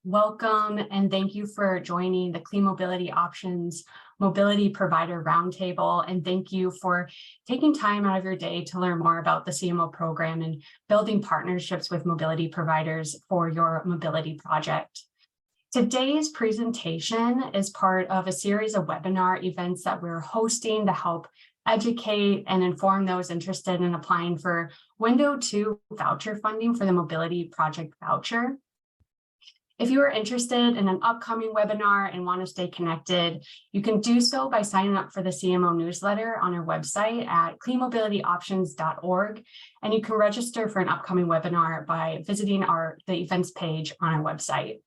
Welcome and thank you for joining the Clean Mobility Options Mobility Provider Roundtable. And thank you for taking time out of your day to learn more about the CMO program and building partnerships with mobility providers for your mobility project. Today's presentation is part of a series of webinar events that we're hosting to help educate and inform those interested in applying for Window 2 voucher funding for the Mobility Project Voucher. If you are interested in an upcoming webinar and want to stay connected, you can do so by signing up for the CMO newsletter on our website at cleanmobilityoptions.org, and you can register for an upcoming webinar by visiting the events page on our website.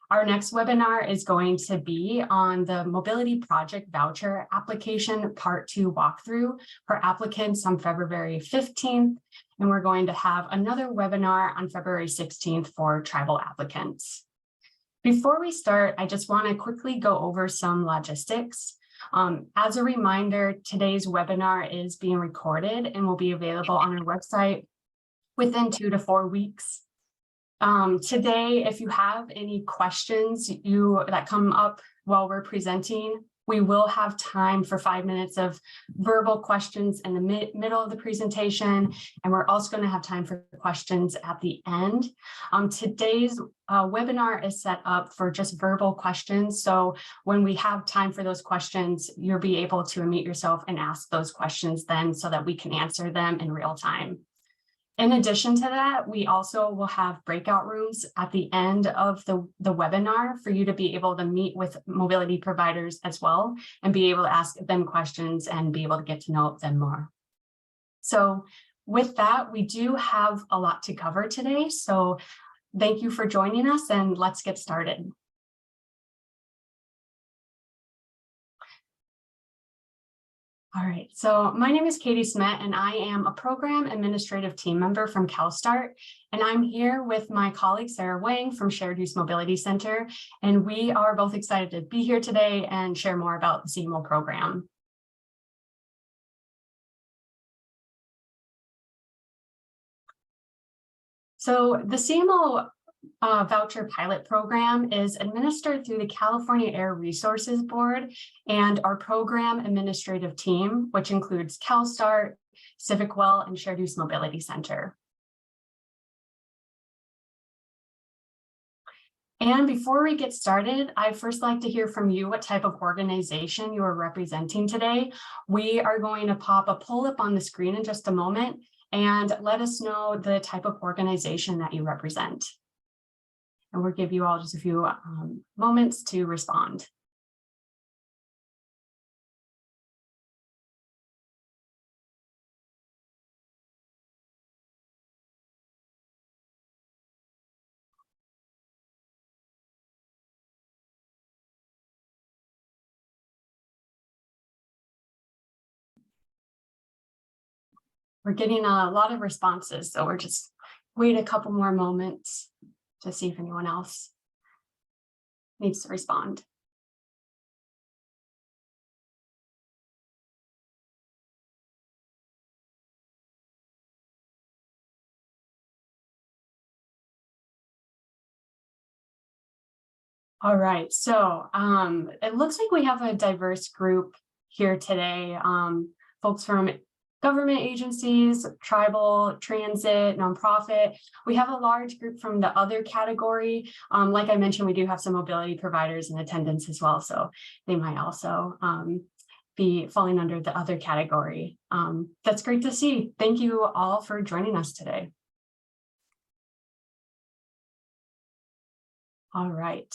Our next webinar is going to be on the Mobility Project Voucher Application Part 2 walkthrough for applicants on February 15th, and we're going to have another webinar on February 16th for tribal applicants. Before we start, I just want to quickly go over some logistics. As a reminder, today's webinar is being recorded and will be available on our website within 2 to 4 weeks. Today, if you have any questions that come up while we're presenting, we will have time for 5 minutes of verbal questions in the middle of the presentation, and we're also going to have time for questions at the end. Today's webinar is set up for just verbal questions, so when we have time for those questions, you'll be able to unmute yourself and ask those questions then so that we can answer them in real time. In addition to that, we also will have breakout rooms at the end of the webinar for you to be able to meet with mobility providers as well and be able to ask them questions and be able to get to know them more. So with that, we do have a lot to cover today. So thank you for joining us and let's get started. All right, so my name is Katie Smet, and I am a program administrative team member from CalSTART, and I'm here with my colleague Sarah Wang from Shared Use Mobility Center, and we are both excited to be here today and share more about the CMO program. So the CMO voucher pilot program is administered through the California Air Resources Board and our program administrative team, which includes CalSTART, CivicWell, and Shared Use Mobility Center. And before we get started, I'd first like to hear from you what type of organization you are representing today. We are going to pop a poll up on the screen in just a moment and let us know the type of organization that you represent. And we'll give you all just a few moments to respond. We're getting a lot of responses, so we're just wait a couple more moments to see if anyone else needs to respond. All right, so it looks like we have a diverse group here today, folks from government agencies, tribal, transit, nonprofit. We have a large group from the other category. Like I mentioned, we do have some mobility providers in attendance as well, so they might also be falling under the other category. That's great to see. Thank you all for joining us today. All right.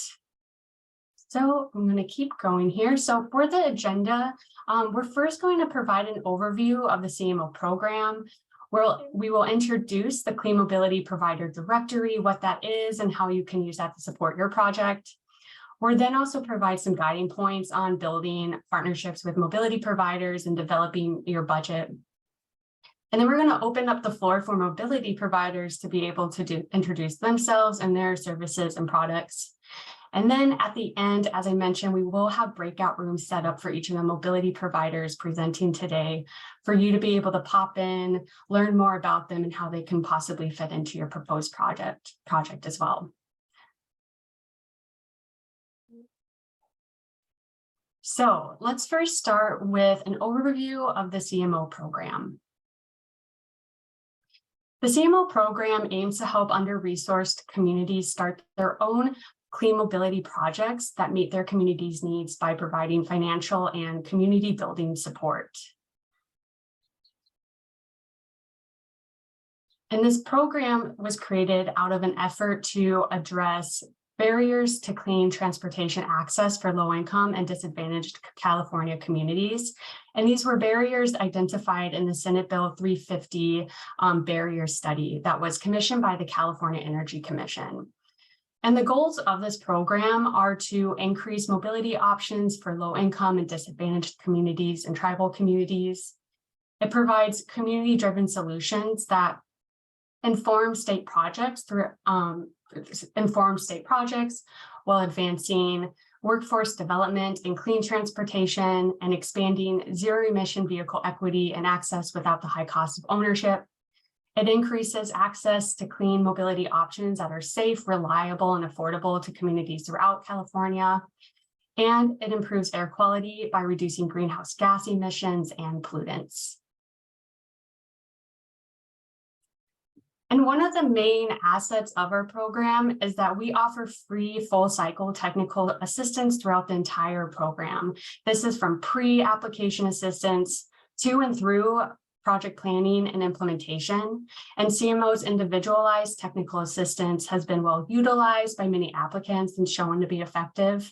So I'm going to keep going here. So for the agenda, we're first going to provide an overview of the CMO program. We will introduce the Clean Mobility Provider Directory, what that is, and how you can use that to support your project. We'll then also provide some guiding points on building partnerships with mobility providers and developing your budget. And then we're going to open up the floor for mobility providers to be able to introduce themselves and their services and products. And then at the end, as I mentioned, we will have breakout rooms set up for each of the mobility providers presenting today for you to be able to pop in, learn more about them and how they can possibly fit into your proposed project as well. So let's first start with an overview of the CMO program. The CMO program aims to help under-resourced communities start their own clean mobility projects that meet their community's needs by providing financial and community building support. And this program was created out of an effort to address barriers to clean transportation access for low-income and disadvantaged California communities. And these were barriers identified in the Senate Bill 350 barrier study that was commissioned by the California Energy Commission. And the goals of this program are to increase mobility options for low-income and disadvantaged communities and tribal communities. It provides community-driven solutions that inform state projects while advancing workforce development and clean transportation and expanding zero-emission vehicle equity and access without the high cost of ownership. It increases access to clean mobility options that are safe, reliable, and affordable to communities throughout California. And it improves air quality by reducing greenhouse gas emissions and pollutants. And one of the main assets of our program is that we offer free full cycle technical assistance throughout the entire program. This is from pre-application assistance to and through project planning and implementation. And CMO's individualized technical assistance has been well utilized by many applicants and shown to be effective.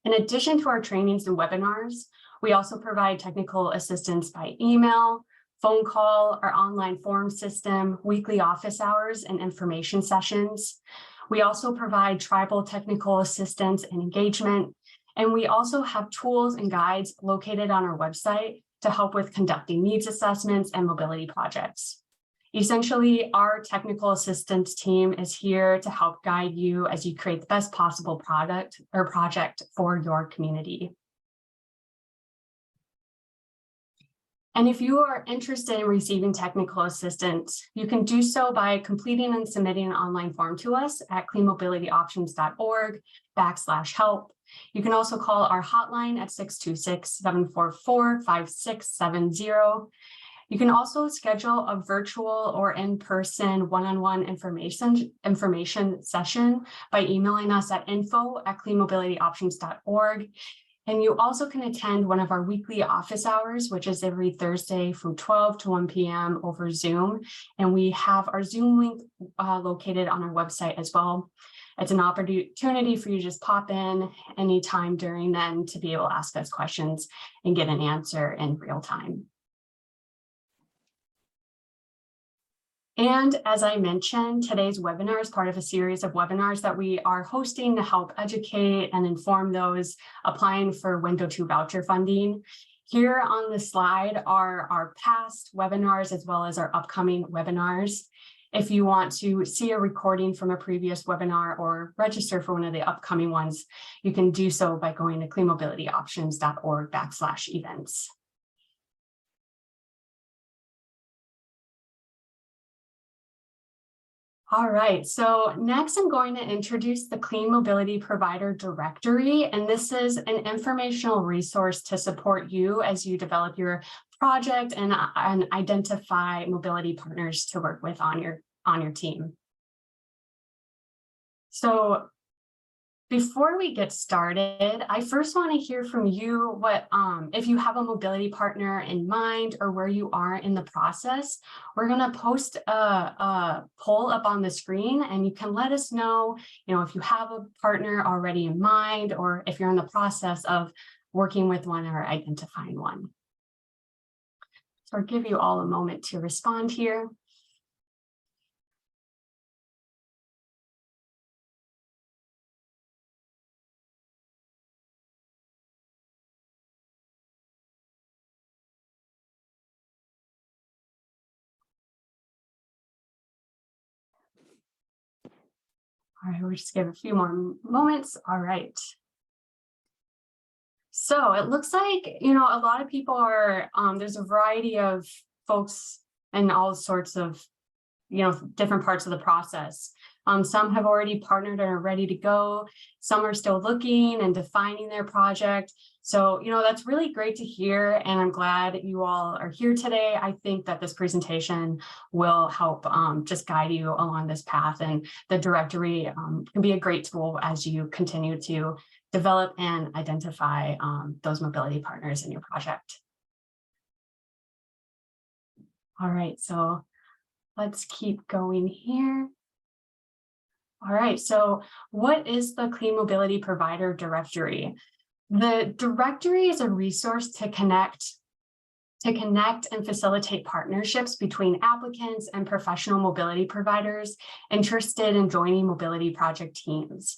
In addition to our trainings and webinars, we also provide technical assistance by email, phone call, our online form system, weekly office hours, and information sessions. We also provide tribal technical assistance and engagement. And we also have tools and guides located on our website to help with conducting needs assessments and mobility projects. Essentially, our technical assistance team is here to help guide you as you create the best possible product or project for your community. And if you are interested in receiving technical assistance, you can do so by completing and submitting an online form to us at cleanmobilityoptions.org/help. You can also call our hotline at 626-744-5670. You can also schedule a virtual or in-person one-on-one information session by emailing us at info@cleanmobilityoptions.org. And you also can attend one of our weekly office hours, which is every Thursday from 12 to 1 p.m. over Zoom. And we have our Zoom link located on our website as well. It's an opportunity for you to just pop in anytime during then to be able to ask us questions and get an answer in real time. And as I mentioned, today's webinar is part of a series of webinars that we are hosting to help educate and inform those applying for Window 2 voucher funding. Here on the slide are our past webinars as well as our upcoming webinars. If you want to see a recording from a previous webinar or register for one of the upcoming ones, you can do so by going to cleanmobilityoptions.org/events. All right, so next I'm going to introduce the Clean Mobility Provider Directory, and this is an informational resource to support you as you develop your project and identify mobility partners to work with on your team. So before we get started, I first want to hear from you what if you have a mobility partner in mind or where you are in the process. We're going to post a poll up on the screen, and you can let us know, if you have a partner already in mind or if you're in the process of working with one or identifying one. So I'll give you all a moment to respond here. All right, we'll just give a few more moments. All right. So it looks like, a lot of people are, there's a variety of folks and all sorts of, different parts of the process. Some have already partnered and are ready to go. Some are still looking and defining their project. So, that's really great to hear. And I'm glad you all are here today. I think that this presentation will help just guide you along this path. And the directory can be a great tool as you continue to develop and identify those mobility partners in your project. All right, so let's keep going here. All right, so what is the Clean Mobility Provider Directory? The directory is a resource to connect and facilitate partnerships between applicants and professional mobility providers interested in joining mobility project teams.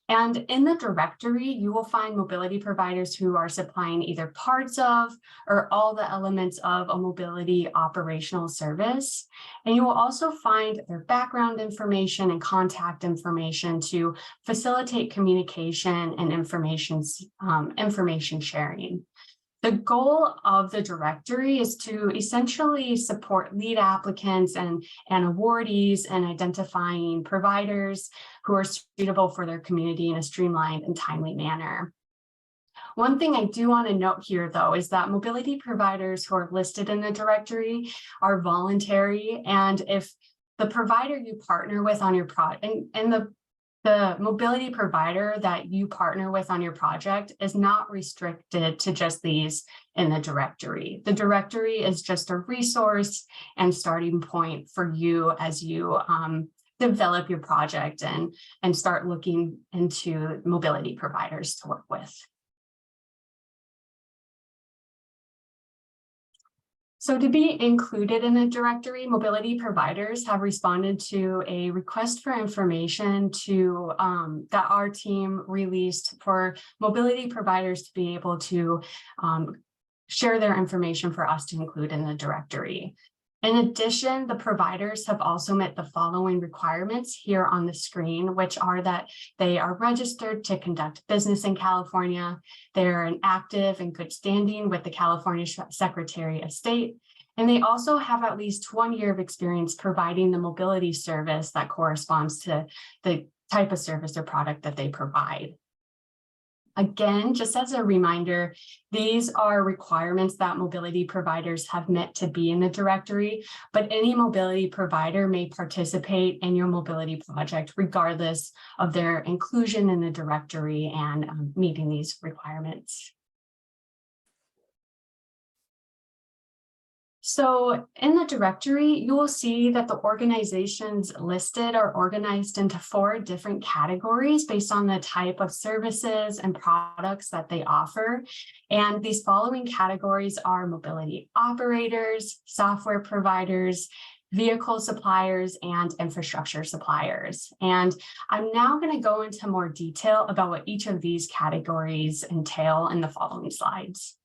And in the directory, you will find mobility providers who are supplying either parts of or all the elements of a mobility operational service. And you will also find their background information and contact information to facilitate communication and information sharing. The goal of the directory is to essentially support lead applicants and awardees in identifying providers who are suitable for their community in a streamlined and timely manner. One thing I do want to note here, though, is that mobility providers who are listed in the directory are voluntary, and if the provider you partner with on your project and the mobility provider that you partner with on your project is not restricted to just these in the directory. The directory is just a resource and starting point for you as you develop your project and start looking into mobility providers to work with. So to be included in the directory, mobility providers have responded to a request for information that our team released for mobility providers to be able to share their information for us to include in the directory. In addition, the providers have also met the following requirements here on the screen, which are that they are registered to conduct business in California, they're in active and good standing with the California Secretary of State, and they also have at least 1 year of experience providing the mobility service that corresponds to the type of service or product that they provide. Again, just as a reminder, these are requirements that mobility providers have met to be in the directory, but any mobility provider may participate in your mobility project regardless of their inclusion in the directory and meeting these requirements. So in the directory, you will see that the organizations listed are organized into 4 different categories based on the type of services and products that they offer. And these following categories are mobility operators, software providers, vehicle suppliers, and infrastructure suppliers. And I'm now going to go into more detail about what each of these categories entail in the following slides.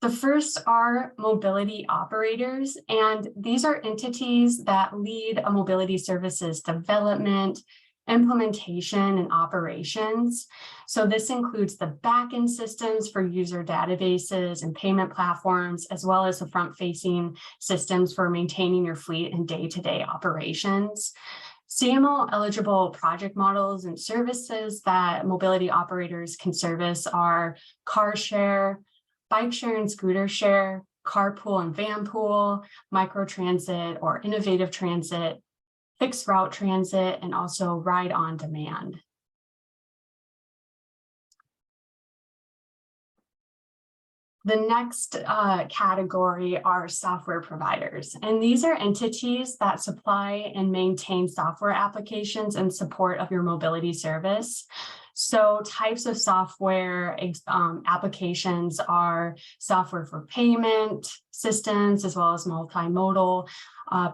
The first are mobility operators, and these are entities that lead a mobility services development, implementation, and operations. So this includes the backend systems for user databases and payment platforms, as well as the front-facing systems for maintaining your fleet and day-to-day operations. CMO eligible project models and services that mobility operators can service are car share, bike share and scooter share, carpool and van pool, microtransit or innovative transit, fixed route transit, and also ride on demand. The next category are software providers, and these are entities that supply and maintain software applications in support of your mobility service. So types of software applications are software for payment systems, as well as multimodal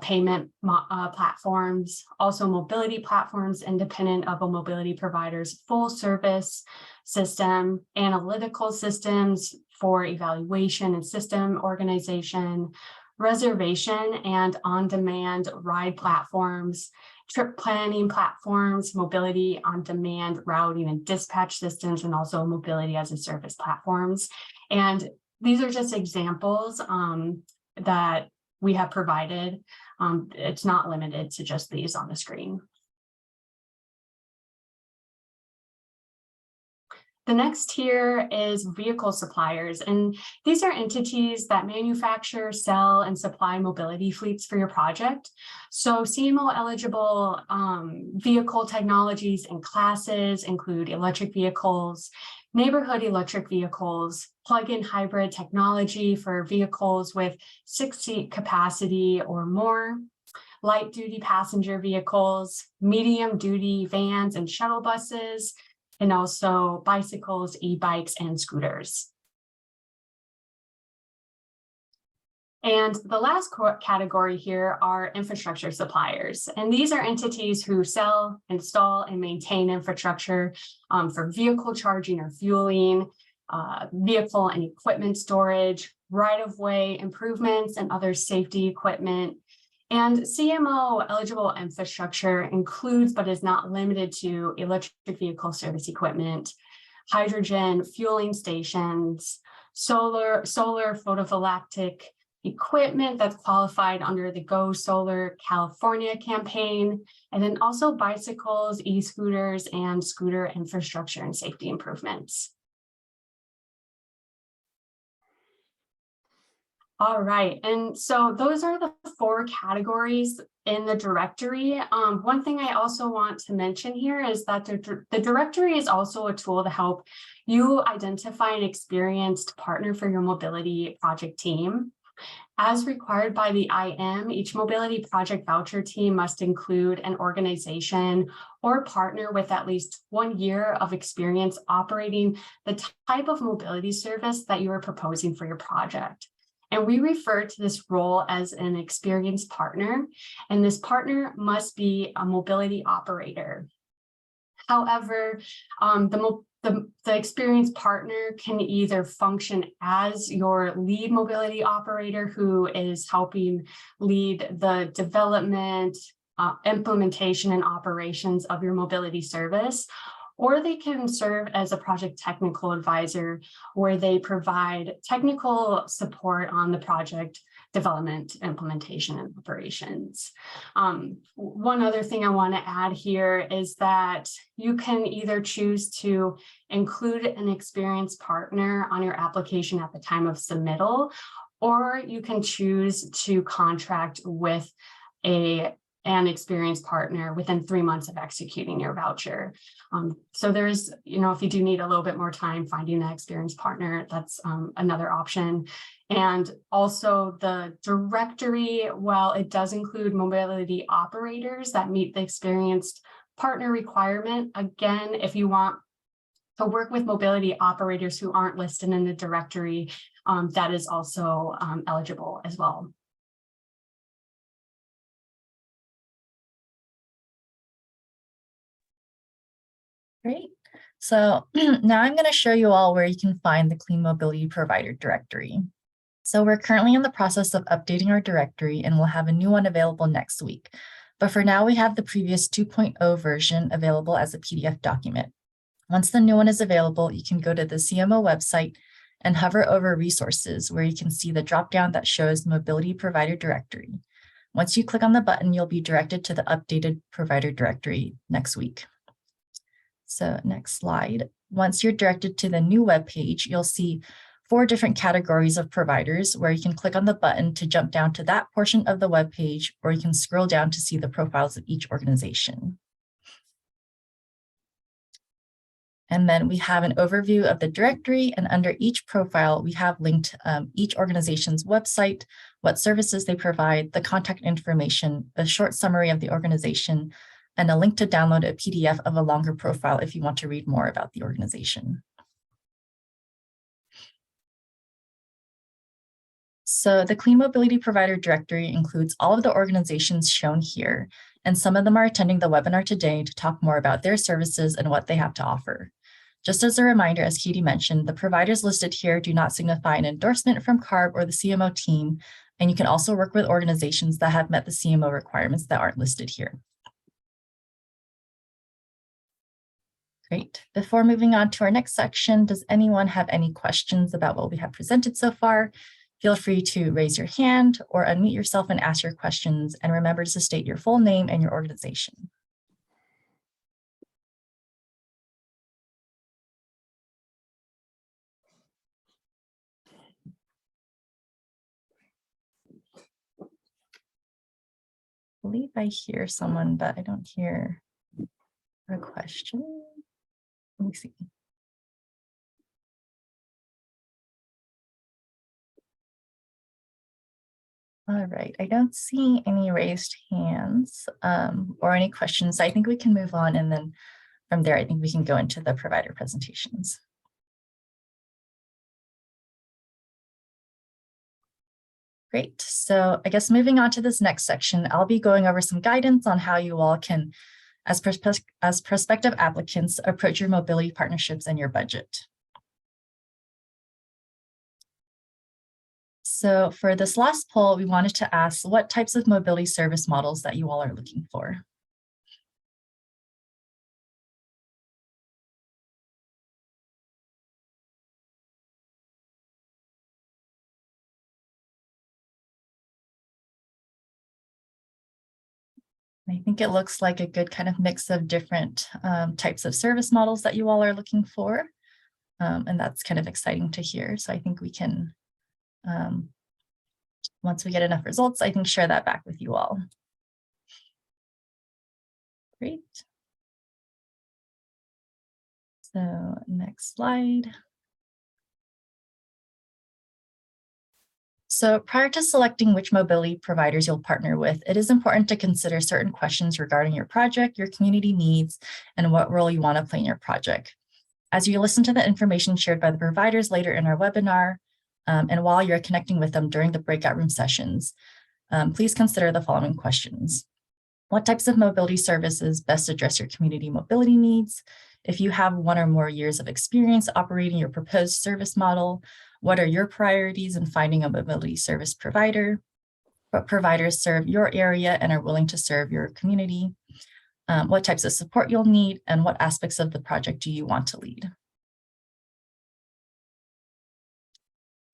payment platforms, also mobility platforms independent of a mobility provider's full service system, analytical systems for evaluation and system organization, reservation and on-demand ride platforms, trip planning platforms, mobility on-demand routing and dispatch systems, and also mobility as a service platforms. And these are just examples that we have provided. It's not limited to just these on the screen. The next tier is vehicle suppliers, and these are entities that manufacture, sell, and supply mobility fleets for your project. So CMO eligible vehicle technologies and classes include electric vehicles, neighborhood electric vehicles, plug-in hybrid technology for vehicles with 6-seat capacity or more, light-duty passenger vehicles, medium-duty vans and shuttle buses, and also bicycles, e-bikes, and scooters. And the last category here are infrastructure suppliers. And these are entities who sell, install, and maintain infrastructure for vehicle charging or fueling, vehicle and equipment storage, right-of-way improvements, and other safety equipment. And CMO eligible infrastructure includes, but is not limited to, electric vehicle service equipment, hydrogen fueling stations, solar photovoltaic equipment that's qualified under the Go Solar California campaign, and then also bicycles, e-scooters, and scooter infrastructure and safety improvements. All right, and so those are the 4 categories in the directory. One thing I also want to mention here is that the directory is also a tool to help you identify an experienced partner for your mobility project team. As required by the IM, each mobility project voucher team must include an organization or partner with at least 1 year of experience operating the type of mobility service that you are proposing for your project. And we refer to this role as an experienced partner, and this partner must be a mobility operator. However, the experienced partner can either function as your lead mobility operator, who is helping lead the development, implementation, and operations of your mobility service, or they can serve as a project technical advisor, where they provide technical support on the project development, implementation, and operations. One other thing I want to add here is that you can either choose to include an experienced partner on your application at the time of submittal, or you can choose to contract with an experienced partner within 3 months of executing your voucher. So there's, if you do need a little bit more time finding that experienced partner, that's another option. And also the directory, while it does include mobility operators that meet the experienced partner requirement, again, if you want to work with mobility operators who aren't listed in the directory, that is also eligible as well. Great. So now I'm going to show you all where you can find the Clean Mobility Provider Directory. So we're currently in the process of updating our directory, and we'll have a new one available next week. But for now, we have the previous 2.0 version available as a PDF document. Once the new one is available, you can go to the CMO website and hover over Resources, where you can see the dropdown that shows Mobility Provider Directory. Once you click on the button, you'll be directed to the updated provider directory next week. So next slide. Once you're directed to the new web page, you'll see 4 different categories of providers, where you can click on the button to jump down to that portion of the web page, or you can scroll down to see the profiles of each organization. And then we have an overview of the directory, and under each profile, we have linked each organization's website, what services they provide, the contact information, a short summary of the organization, and a link to download a PDF of a longer profile if you want to read more about the organization. So the Clean Mobility Provider Directory includes all of the organizations shown here, and some of them are attending the webinar today to talk more about their services and what they have to offer. Just as a reminder, as Katie mentioned, the providers listed here do not signify an endorsement from CARB or the CMO team, and you can also work with organizations that have met the CMO requirements that aren't listed here. Great. Before moving on to our next section, does anyone have any questions about what we have presented so far? Feel free to raise your hand or unmute yourself and ask your questions, and remember to state your full name and your organization. I believe I hear someone, but I don't hear a question. Let me see. All right, I don't see any raised hands or any questions. I think we can move on, and then from there, I think we can go into the provider presentations. Great, so I guess moving on to this next section, I'll be going over some guidance on how you all can, as prospective applicants, approach your mobility partnerships and your budget. So for this last poll, we wanted to ask what types of mobility service models that you all are looking for. I think it looks like a good kind of mix of different types of service models that you all are looking for. And that's kind of exciting to hear. So I think we can, once we get enough results, I think share that back with you all. Great. So next slide. So prior to selecting which mobility providers you'll partner with, it is important to consider certain questions regarding your project, your community needs, and what role you want to play in your project. As you listen to the information shared by the providers later in our webinar, and while you're connecting with them during the breakout room sessions, please consider the following questions. What types of mobility services best address your community mobility needs? If you have 1 or more years of experience operating your proposed service model, what are your priorities in finding a mobility service provider? What providers serve your area and are willing to serve your community? What types of support you'll need, and what aspects of the project do you want to lead?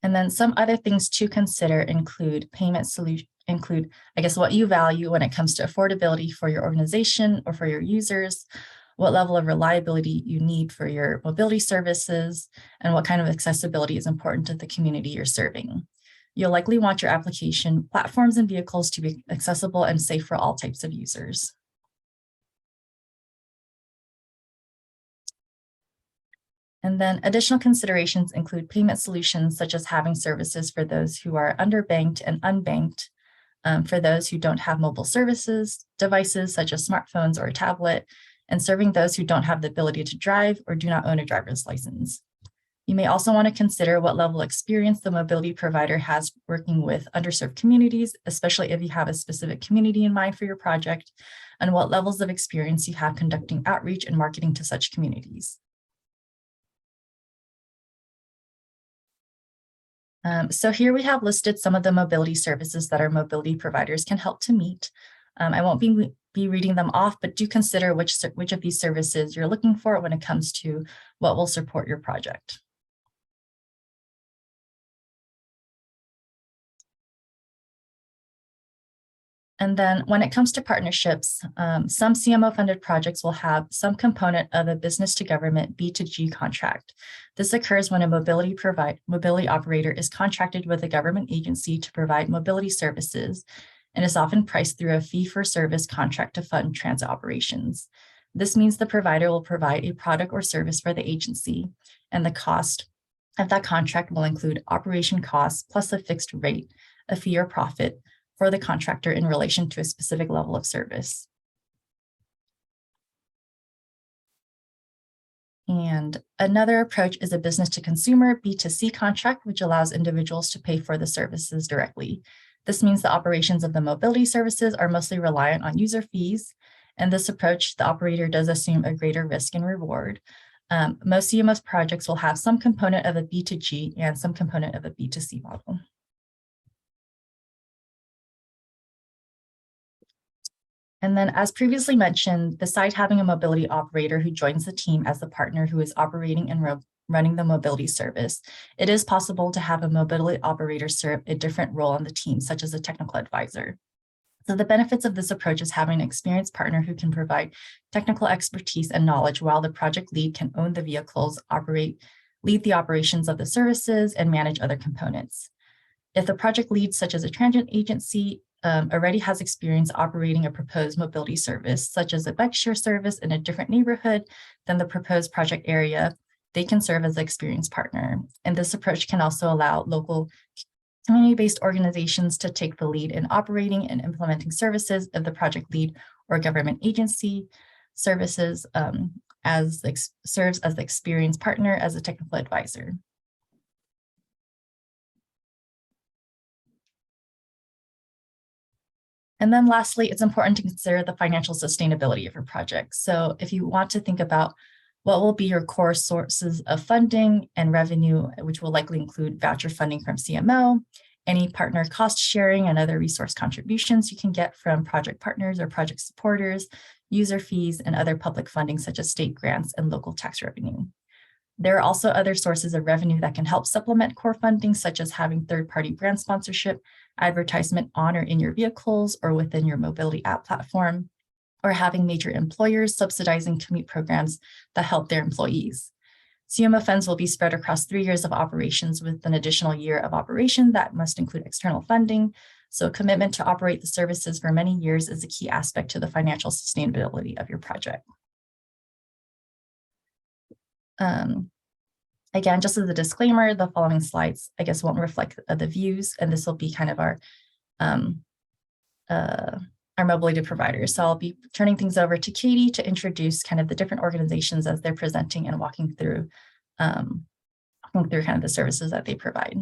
And then some other things to consider include payment solution, I guess, what you value when it comes to affordability for your organization or for your users, what level of reliability you need for your mobility services, and what kind of accessibility is important to the community you're serving. You'll likely want your application platforms and vehicles to be accessible and safe for all types of users. And then additional considerations include payment solutions, such as having services for those who are underbanked and unbanked, for those who don't have mobile services, devices such as smartphones or a tablet, and serving those who don't have the ability to drive or do not own a driver's license. You may also want to consider what level of experience the mobility provider has working with underserved communities, especially if you have a specific community in mind for your project, and what levels of experience you have conducting outreach and marketing to such communities. So here we have listed some of the mobility services that our mobility providers can help to meet. I won't be reading them off, but do consider which of these services you're looking for when it comes to what will support your project. And then when it comes to partnerships, some CMO-funded projects will have some component of a business to government B2G contract. This occurs when a mobility operator is contracted with a government agency to provide mobility services and is often priced through a fee-for-service contract to fund transit operations. This means the provider will provide a product or service for the agency, and the cost of that contract will include operation costs plus a fixed rate, a fee or profit, for the contractor in relation to a specific level of service. And another approach is a business to consumer B2C contract, which allows individuals to pay for the services directly. This means the operations of the mobility services are mostly reliant on user fees. And this approach, the operator does assume a greater risk and reward. Most CMOs projects will have some component of a B2G and some component of a B2C model. And then, as previously mentioned, besides having a mobility operator who joins the team as the partner who is operating and running the mobility service, it is possible to have a mobility operator serve a different role on the team, such as a technical advisor. So the benefits of this approach is having an experienced partner who can provide technical expertise and knowledge, while the project lead can own the vehicles, lead the operations of the services, and manage other components. If the project lead, such as a transit agency, already has experience operating a proposed mobility service, such as a bike share service in a different neighborhood than the proposed project area, they can serve as an experienced partner. And this approach can also allow local community-based organizations to take the lead in operating and implementing services of the project lead or government agency services serves as the experienced partner as a technical advisor. And then lastly, it's important to consider the financial sustainability of your project. So if you want to think about what will be your core sources of funding and revenue, which will likely include voucher funding from CMO, any partner cost sharing and other resource contributions you can get from project partners or project supporters, user fees, and other public funding such as state grants and local tax revenue. There are also other sources of revenue that can help supplement core funding, such as having third-party brand sponsorship, advertisement on or in your vehicles or within your mobility app platform, or having major employers subsidizing commute programs that help their employees. CMO funds will be spread across 3 years of operations with an additional year of operation that must include external funding. So a commitment to operate the services for many years is a key aspect to the financial sustainability of your project. Again, just as a disclaimer, the following slides, I guess, won't reflect the views, and this will be kind of our mobility providers. So I'll be turning things over to Katie to introduce kind of the different organizations as they're presenting and walking through kind of the services that they provide.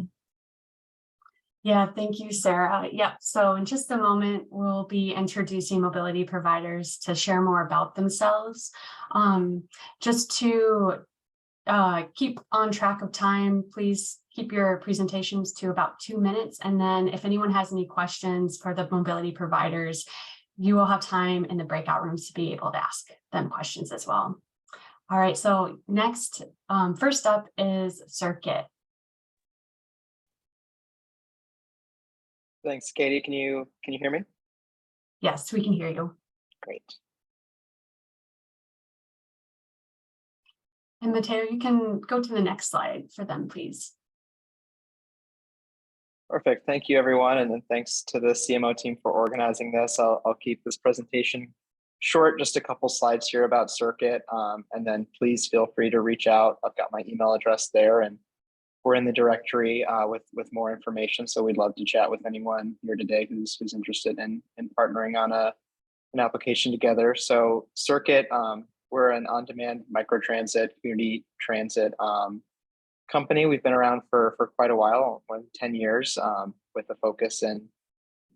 Yeah, thank you, Sarah. Yeah, so in just a moment, we'll be introducing mobility providers to share more about themselves. Just to keep on track of time, please keep your presentations to about 2 minutes. And then if anyone has any questions for the mobility providers, you will have time in the breakout rooms to be able to ask them questions as well. All right, so next, first up is Circuit. Thanks, Katie. Can you hear me? Yes, we can hear you. Great. And Mateo, you can go to the next slide for them, please. Perfect. Thank you, everyone. And then thanks to the CMO team for organizing this. I'll keep this presentation short, just a couple slides here about Circuit. And then please feel free to reach out. I've got my email address there, and we're in the directory with more information. So we'd love to chat with anyone here today who's interested in partnering on an application together. So Circuit, we're an on-demand microtransit, community transit company. We've been around for quite a while, more than 10 years, with a focus in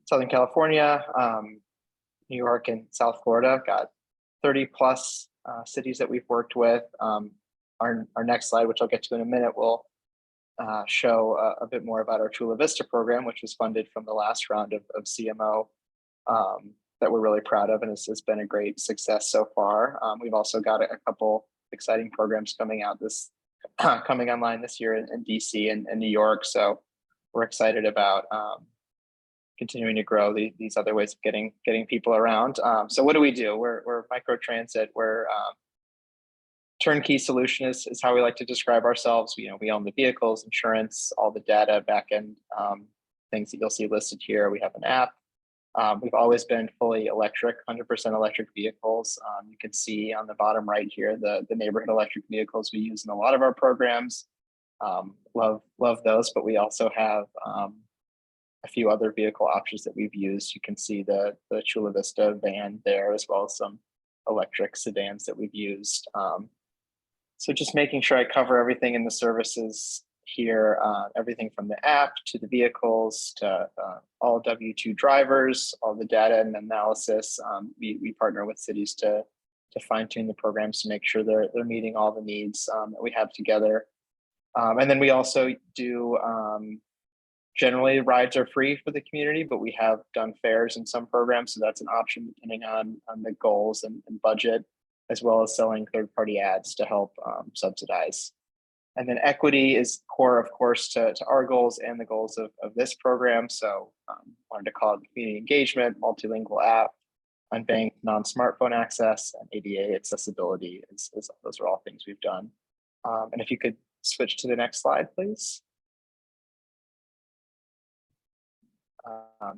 Southern California, New York, and South Florida. Got 30 plus cities that we've worked with. Our next slide, which I'll get to in a minute, will show a bit more about our Chula Vista program, which was funded from the last round of CMO that we're really proud of, and it's been a great success so far. We've also got a couple exciting programs coming online this year in DC and New York. So we're excited about continuing to grow these other ways of getting people around. So what do? We're microtransit. We're turnkey solution is how we like to describe ourselves. We own the vehicles, insurance, all the data, backend things that you'll see listed here. We have an app. We've always been fully electric, 100% electric vehicles. You can see on the bottom right here the neighborhood electric vehicles we use in a lot of our programs. Love those, but we also have a few other vehicle options that we've used. You can see the Chula Vista van there, as well as some electric sedans that we've used. So just making sure I cover everything in the services here, everything from the app to the vehicles to all W2 drivers, all the data and analysis. We partner with cities to fine tune the programs to make sure they're meeting all the needs that we have together. And then we also do, generally rides are free for the community, but we have done fares in some programs. So that's an option depending on the goals and budget, as well as selling third-party ads to help subsidize. And then equity is core, of course, to our goals and the goals of this program. So wanted to call it community engagement, multilingual app, unbanked non-smartphone access, and ADA accessibility. Those are all things we've done. And if you could switch to the next slide, please.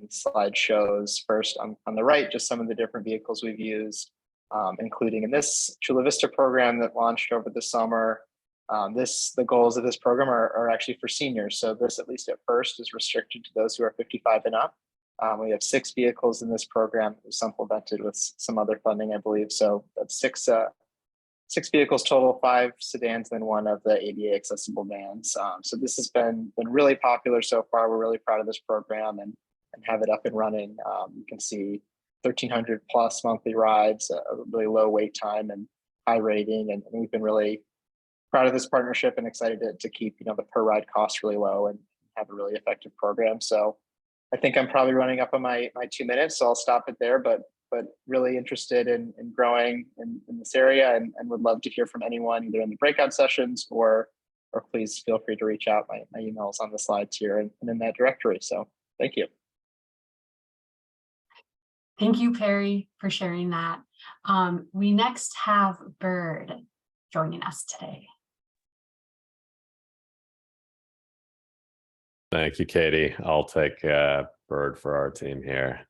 This slide shows first on the right, just some of the different vehicles we've used, including in this Chula Vista program that launched over the summer. The goals of this program are actually for seniors. So this, at least at first, is restricted to those who are 55 and up. We have 6 vehicles in this program. It was supplemented with some other funding, I believe. So that's 6 vehicles total, 5 sedans, and 1 of the ADA accessible vans. So this has been really popular so far. We're really proud of this program and have it up and running. You can see 1,300 plus monthly rides, a really low wait time and high rating. And we've been really proud of this partnership and excited to keep the per ride costs really low and have a really effective program. So I think I'm probably running up on my 2 minutes, so I'll stop it there. But really interested in growing in this area and would love to hear from anyone either in the breakout sessions or please feel free to reach out. My email's on the slides here and in that directory. So thank you. Thank you, Perry, for sharing that. We next have Bird joining us today. Thank you, Katie. I'll take Bird for our team here.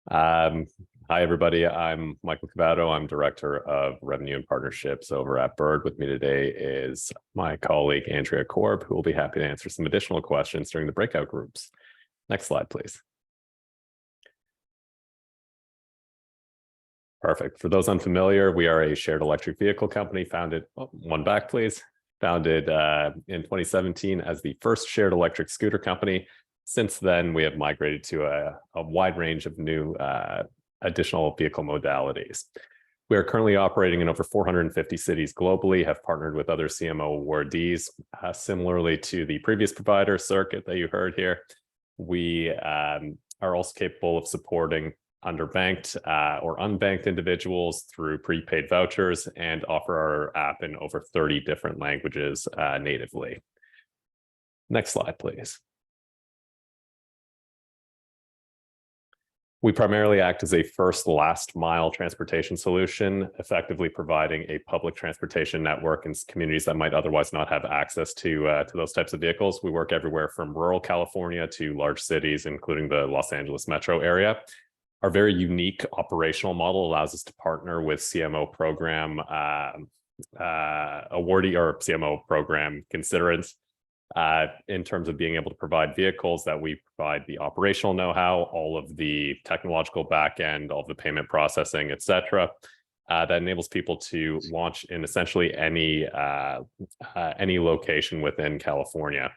Hi, everybody. I'm Michael Cavato. I'm Director of Revenue and Partnerships over at Bird. With me today is my colleague, Andrea Korb, who will be happy to answer some additional questions during the breakout groups. Next slide, please. Perfect. For those unfamiliar, we are a shared electric vehicle company founded, one back, please. Founded in 2017 as the first shared electric scooter company. Since then, we have migrated to a wide range of new additional vehicle modalities. We are currently operating in over 450 cities globally, have partnered with other CMO awardees. Similarly to the previous provider circuit that you heard here, we are also capable of supporting underbanked or unbanked individuals through prepaid vouchers and offer our app in over 30 different languages natively. Next slide, please. We primarily act as a first last mile transportation solution, effectively providing a public transportation network in communities that might otherwise not have access to those types of vehicles. We work everywhere from rural California to large cities, including the Los Angeles metro area. Our very unique operational model allows us to partner with CMO program awardee or CMO program constituents in terms of being able to provide vehicles that we provide the operational know-how, all of the technological backend, all of the payment processing, et cetera, that enables people to launch in essentially any location within California.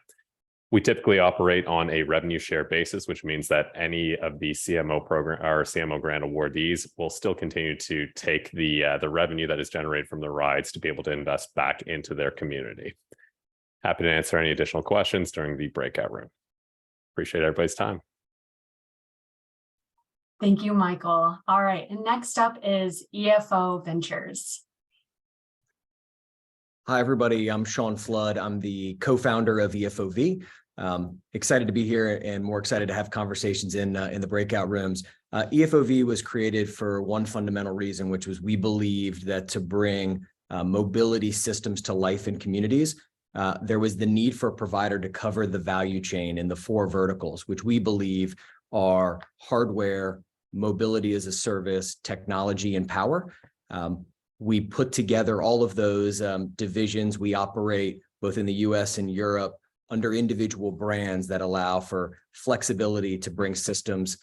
We typically operate on a revenue share basis, which means that any of the CMO program or CMO grant awardees will still continue to take the revenue that is generated from the rides to be able to invest back into their community. Happy to answer any additional questions during the breakout room. Appreciate everybody's time. Thank you, Michael. All right, and next up is EFO Ventures. Hi, everybody. I'm Sean Flood. I'm the co-founder of EFOV. Excited to be here and more excited to have conversations in the breakout rooms. EFOV was created for one fundamental reason, which was we believed that to bring mobility systems to life in communities, there was the need for a provider to cover the value chain in the 4 verticals, which we believe are hardware, mobility as a service, technology, and power. We put together all of those divisions. We operate both in the US and Europe under individual brands that allow for flexibility to bring systems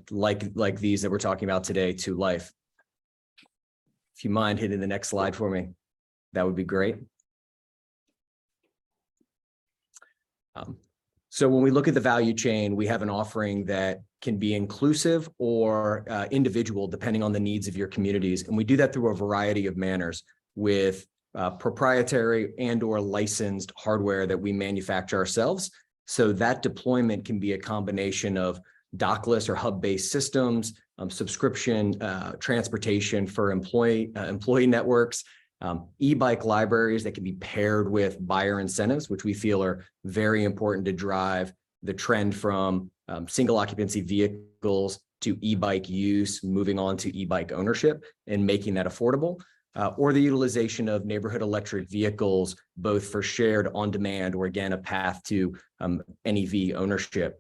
like these that we're talking about today to life. If you mind hitting the next slide for me, that would be great. So when we look at the value chain, we have an offering that can be inclusive or individual, depending on the needs of your communities. And we do that through a variety of manners with proprietary and or licensed hardware that we manufacture ourselves. So that deployment can be a combination of dockless or hub-based systems, subscription, transportation for employee networks, E-bike libraries that can be paired with buyer incentives, which we feel are very important to drive the trend from single occupancy vehicles to e-bike use, moving on to e-bike ownership and making that affordable, or the utilization of neighborhood electric vehicles, both for shared on demand or again, a path to NEV ownership.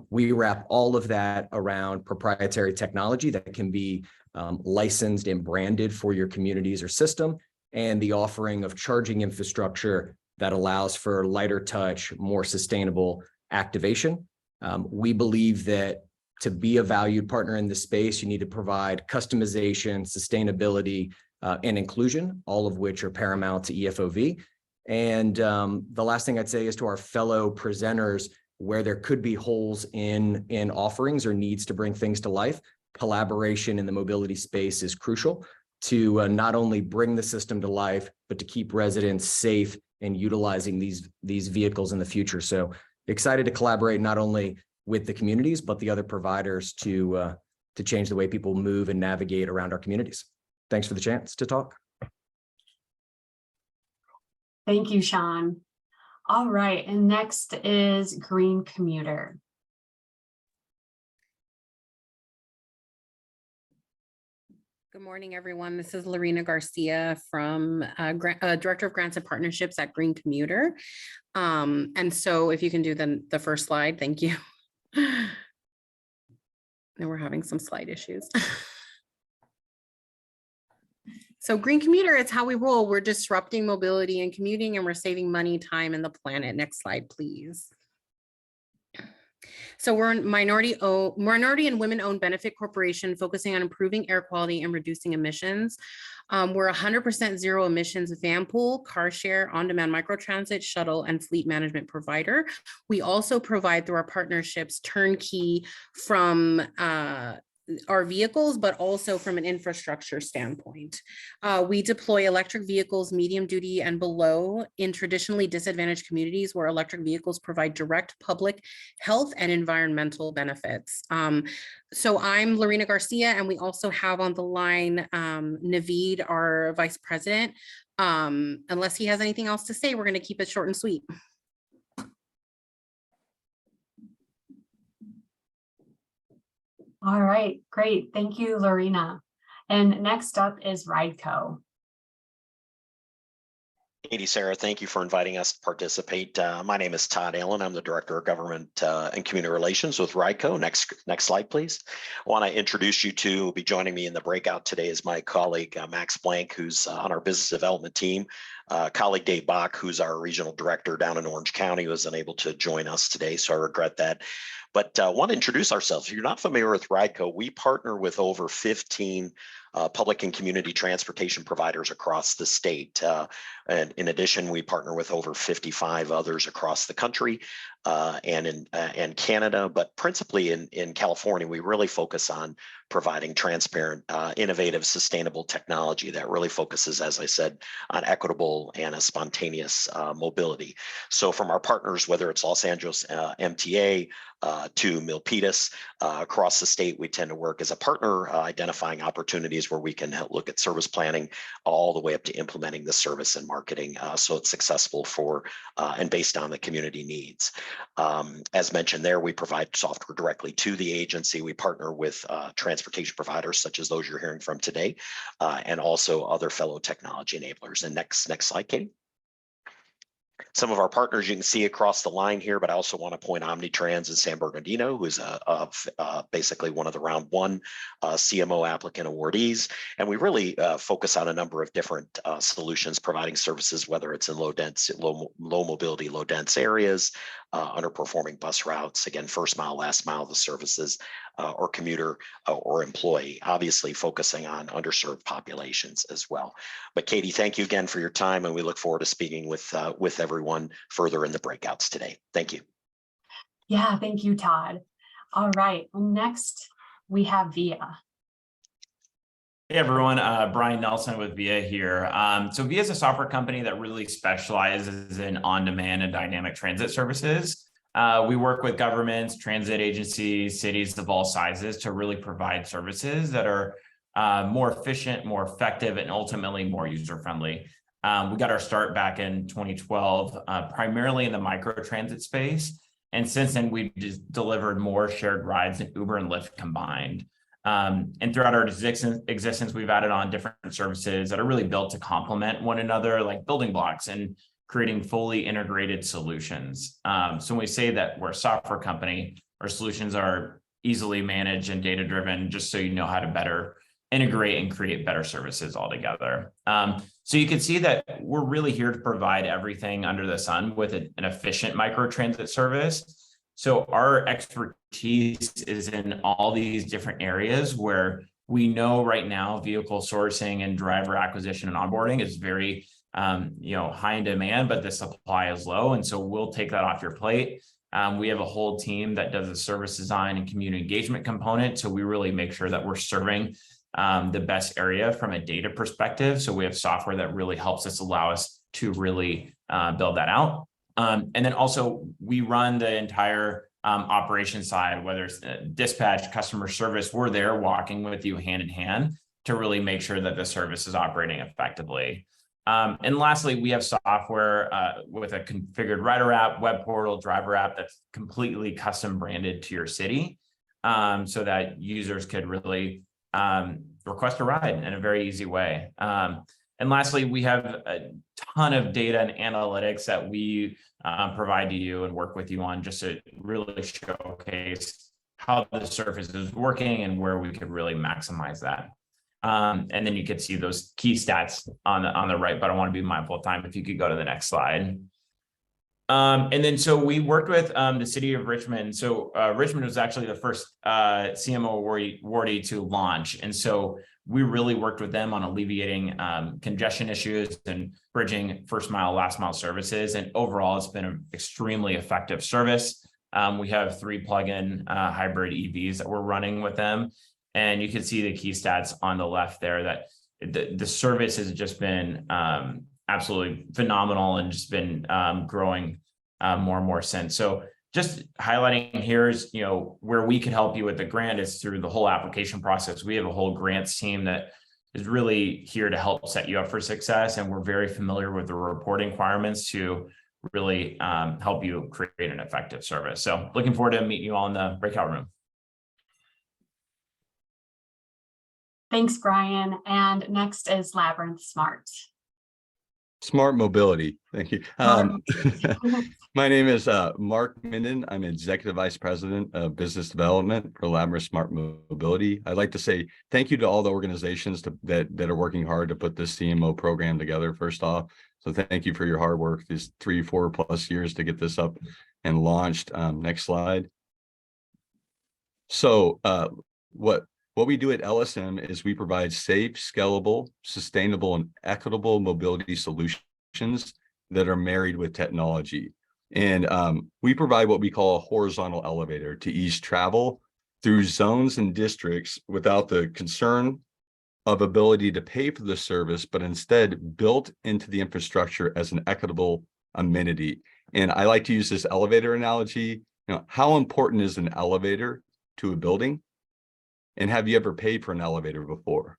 We wrap all of that around proprietary technology that can be licensed and branded for your communities or system, and the offering of charging infrastructure that allows for lighter touch, more sustainable activation. We believe that to be a valued partner in this space, you need to provide customization, sustainability, and inclusion, all of which are paramount to EFOV. And the last thing I'd say is to our fellow presenters, where there could be holes in offerings or needs to bring things to life, collaboration in the mobility space is crucial to not only bring the system to life, but to keep residents safe and utilizing these vehicles in the future. So excited to collaborate not only with the communities, but the other providers to change the way people move and navigate around our communities. Thanks for the chance to talk. Thank you, Sean. All right, and next is Green Commuter. Good morning, everyone. This is Lorena Garcia from Director of Grants and Partnerships at Green Commuter. And so if you can do the first slide, thank you. Now we're having some slide issues. So Green Commuter, it's how we roll. We're disrupting mobility and commuting, and we're saving money, time, and the planet. Next slide, please. So we're a minority and women-owned benefit corporation focusing on improving air quality and reducing emissions. We're 100% zero emissions van pool, car share, on-demand microtransit, shuttle, and fleet management provider. We also provide through our partnerships turnkey from our vehicles, but also from an infrastructure standpoint. We deploy electric vehicles, medium duty and below, in traditionally disadvantaged communities where electric vehicles provide direct public health and environmental benefits. So I'm Lorena Garcia, and we also have on the line Naveed, our vice president. Unless he has anything else to say, we're going to keep it short and sweet. All right, great. Thank you, Lorena. And next up is Rideco. Katie, Sarah, thank you for inviting us to participate. My name is Todd Allen. I'm the Director of Government and Community Relations with Rideco. Next slide, please. I want to introduce you to, who will be joining me in the breakout today is my colleague, Max Blank, who's on our business development team. Colleague Dave Bach, who's our regional director down in Orange County, was unable to join us today, so I regret that. But I want to introduce ourselves. If you're not familiar with Rideco, we partner with over 15 public and community transportation providers across the state. And in addition, we partner with over 55 others across the country and in Canada, but principally in California. We really focus on providing transparent, innovative, sustainable technology that really focuses, as I said, on equitable and a spontaneous mobility. So from our partners, whether it's Los Angeles MTA to Milpitas, across the state, we tend to work as a partner, identifying opportunities where we can help look at service planning all the way up to implementing the service and marketing so it's successful for and based on the community needs. As mentioned there, we provide software directly to the agency. We partner with transportation providers such as those you're hearing from today, and also other fellow technology enablers. And next slide, Katie. Some of our partners you can see across the line here, but I also want to point Omnitrans in San Bernardino, who's basically one of the round one CMO applicant awardees. And we really focus on a number of different solutions, providing services, whether it's in low mobility, low dense areas, underperforming bus routes, again, first mile, last mile, the services, or commuter or employee, obviously focusing on underserved populations as well. But Katie, thank you again for your time, and we look forward to speaking with everyone further in the breakouts today. Thank you. Yeah, thank you, Todd. All right, next we have VIA. Hey everyone, Brian Nelson with VIA here. So VIA is a software company that really specializes in on-demand and dynamic transit services. We work with governments, transit agencies, cities of all sizes to really provide services that are more efficient, more effective, and ultimately more user-friendly. We got our start back in 2012, primarily in the microtransit space. And since then, we've just delivered more shared rides than Uber and Lyft combined. And throughout our existence, we've added on different services that are really built to complement one another, like building blocks and creating fully integrated solutions. So when we say that we're a software company, our solutions are easily managed and data-driven, just so you know how to better integrate and create better services altogether. So you can see that we're really here to provide everything under the sun with an efficient microtransit service. So our expertise is in all these different areas where we know right now vehicle sourcing and driver acquisition and onboarding is very high in demand, but the supply is low. And so we'll take that off your plate. We have a whole team that does the service design and community engagement component. So we really make sure that we're serving the best area from a data perspective. So we have software that really helps us allow us to really build that out. And then also we run the entire operation side, whether it's dispatch, customer service, we're there walking with you hand in hand to really make sure that the service is operating effectively. And lastly, we have software with a configured rider app, web portal, driver app that's completely custom branded to your city so that users could really request a ride in a very easy way. And lastly, we have a ton of data and analytics that we provide to you and work with you on just to really showcase how the service is working and where we could really maximize that. And then you could see those key stats on the right, but I want to be mindful of time. If you could go to the next slide. And then so we worked with the city of Richmond. So Richmond was actually the first CMO awardee to launch. And so we really worked with them on alleviating congestion issues and bridging first mile, last mile services. And overall, it's been an extremely effective service. We have 3 plug-in hybrid EVs that we're running with them. And you can see the key stats on the left there that the service has just been absolutely phenomenal and just been growing more and more since. So just highlighting here is, where we can help you with the grant is through the whole application process. We have a whole grants team that is really here to help set you up for success. And we're very familiar with the reporting requirements to really help you create an effective service. So looking forward to meeting you all in the breakout room. Thanks, Brian. And next is Labyrinth Smart. Smart Mobility. Thank you. My name is Mark Minden. I'm Executive Vice President of Business Development for Labyrinth Smart Mobility. I'd like to say thank you to all the organizations that are working hard to put this CMO program together, first off. So thank you for your hard work, these 3-4+ years to get this up and launched. Next slide. So what we do at LSM is we provide safe, scalable, sustainable, and equitable mobility solutions that are married with technology. And we provide what we call a horizontal elevator to ease travel through zones and districts without the concern of ability to pay for the service, but instead built into the infrastructure as an equitable amenity. And I like to use this elevator analogy. How important is an elevator to a building? And have you ever paid for an elevator before?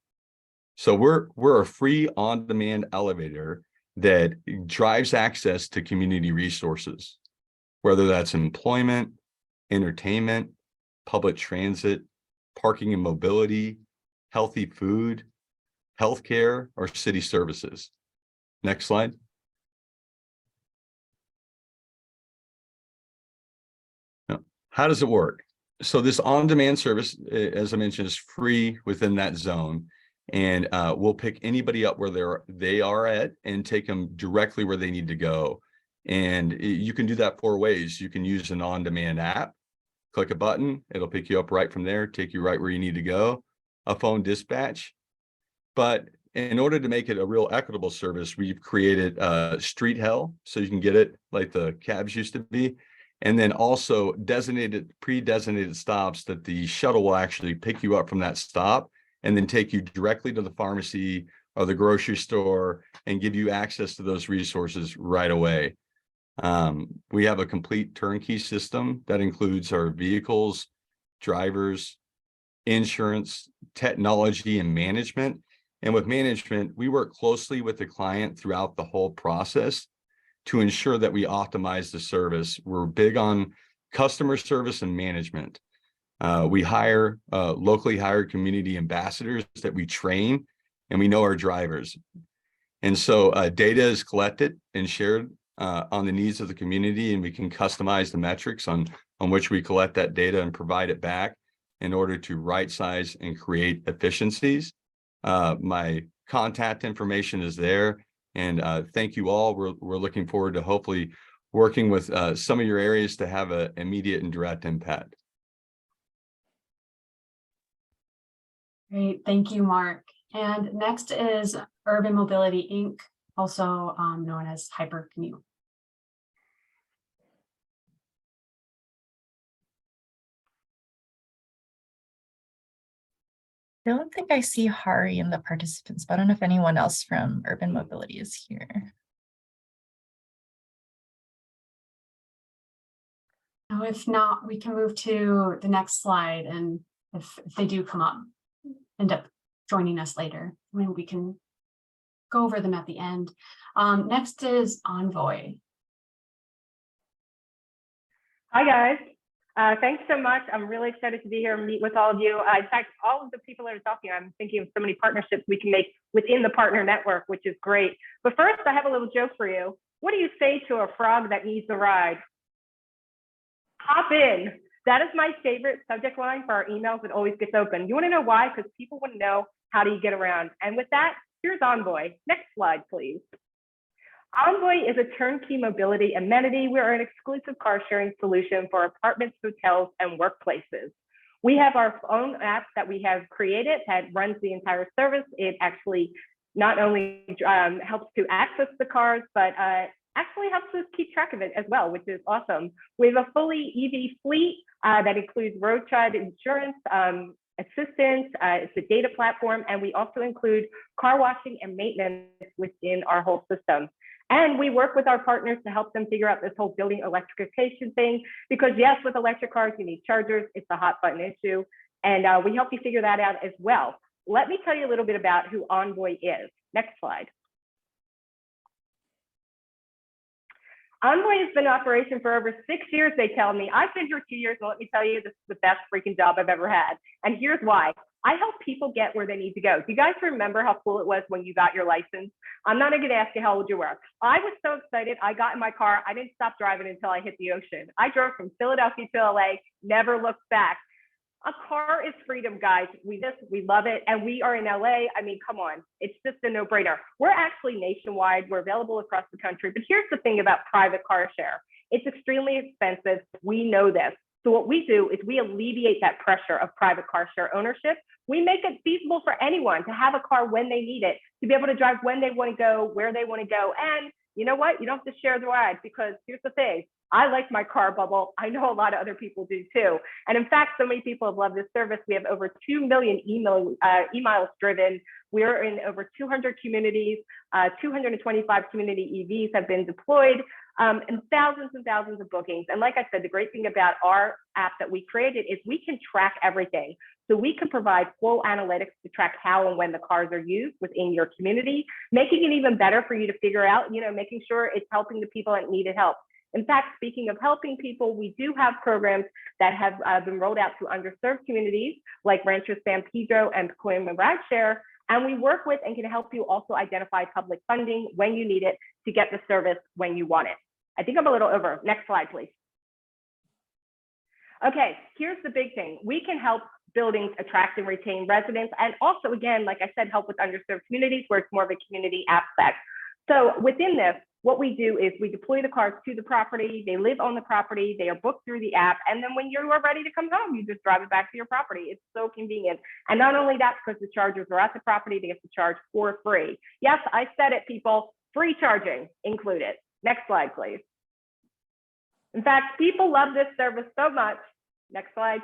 So we're a free on-demand elevator that drives access to community resources, whether that's employment, entertainment, public transit, parking and mobility, healthy food, healthcare, or city services. Next slide. Now, how does it work? So this on-demand service, as I mentioned, is free within that zone, and we'll pick anybody up where they are at and take them directly where they need to go. And you can do that 4 ways. You can use an on-demand app, click a button, it'll pick you up right from there, take you right where you need to go, a phone dispatch. But in order to make it a real equitable service, we've created street hell, so you can get it like the cabs used to be. And then also pre-designated stops that the shuttle will actually pick you up from that stop and then take you directly to the pharmacy or the grocery store and give you access to those resources right away. We have a complete turnkey system that includes our vehicles, drivers, insurance, technology, and management. And with management, we work closely with the client throughout the whole process to ensure that we optimize the service. We're big on customer service and management. We hire locally hired community ambassadors that we train, and we know our drivers. And so data is collected and shared on the needs of the community, and we can customize the metrics on which we collect that data and provide it back in order to right size and create efficiencies. My contact information is there, and thank you all. We're looking forward to hopefully working with some of your areas to have an immediate and direct impact. Great, thank you, Mark. And next is Urban Mobility Inc., also known as Hypercommute. I don't think I see Hari in the participants, but I don't know if anyone else from Urban Mobility is here. Now, if not, we can move to the next slide, and if they do come up, end up joining us later, I mean, we can go over them at the end. Next is Envoy. Hi, guys. Thanks so much. I'm really excited to be here and meet with all of you. In fact, all of the people that are talking, I'm thinking of so many partnerships we can make within the partner network, which is great. But first, I have a little joke for you. What do you say to a frog that needs a ride? Hop in. That is my favorite subject line for our emails that always gets open. You want to know why? Because people want to know, how do you get around? And with that, here's Envoy. Next slide, please. Envoy is a turnkey mobility amenity. We're an exclusive car sharing solution for apartments, hotels, and workplaces. We have our own app that we have created that runs the entire service. It actually not only helps to access the cars, but actually helps us keep track of it as well, which is awesome. We have a fully EV fleet that includes roadside insurance, assistance, it's a data platform, and we also include car washing and maintenance within our whole system. And we work with our partners to help them figure out this whole building electrification thing, because yes, with electric cars, you need chargers. It's a hot button issue. And we help you figure that out as well. Let me tell you a little bit about who Envoy is. Next slide. Envoy has been in operation for over 6 years, they tell me. I've been here 2 years, and let me tell you, this is the best freaking job I've ever had. And here's why. I help people get where they need to go. Do you guys remember how cool it was when you got your license? I'm not going to ask you how old you were. I was so excited. I got in my car. I didn't stop driving until I hit the ocean. I drove from Philadelphia to LA, never looked back. A car is freedom, guys. We love it. And we are in LA. I mean, come on. It's just a no-brainer. We're actually nationwide. We're available across the country. But here's the thing about private car share. It's extremely expensive. We know this. So what we do is we alleviate that pressure of private car share ownership. We make it feasible for anyone to have a car when they need it, to be able to drive when they want to go, where they want to go. And you know what? You don't have to share the ride, because here's the thing. I like my car bubble. I know a lot of other people do too. And in fact, so many people have loved this service. We have over 2 million emails driven. We're in over 200 communities. 225 community EVs have been deployed, and thousands of bookings. And like I said, the great thing about our app that we created is we can track everything. So we can provide full analytics to track how and when the cars are used within your community, making it even better for you to figure out, making sure it's helping the people that needed help. In fact, speaking of helping people, we do have programs that have been rolled out to underserved communities like Rancho San Pedro and Pacoima Rideshare. And we work with and can help you also identify public funding when you need it to get the service when you want it. I think I'm a little over. Next slide, please. Okay, here's the big thing. We can help buildings attract and retain residents, and also, again, like I said, help with underserved communities where it's more of a community aspect. So within this, what we do is we deploy the cars to the property, they live on the property, they are booked through the app, and then when you are ready to come home, you just drive it back to your property. It's so convenient. And not only that, because the chargers are at the property, they have to charge for free. Yes, I said it, people, free charging included. Next slide, please. In fact, people love this service so much. Next slide.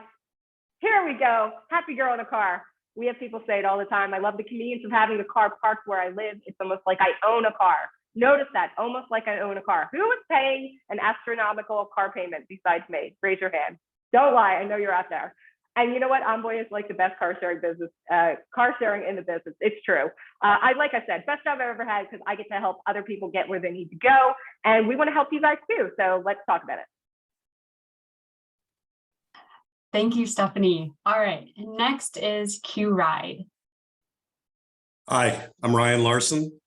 Here we go. Happy girl in a car. We have people say it all the time. I love the convenience of having the car parked where I live. It's almost like I own a car. Notice that, almost like I own a car. Who is paying an astronomical car payment besides me? Raise your hand. Don't lie, I know you're out there. And you know what? Envoy is like the best car sharing in the business. It's true. Like I said, best job I've ever had because I get to help other people get where they need to go. And we want to help you guys too. So let's talk about it. Thank you, Stephanie. All right, and next is Q-Ride. Hi, I'm Ryan Larson.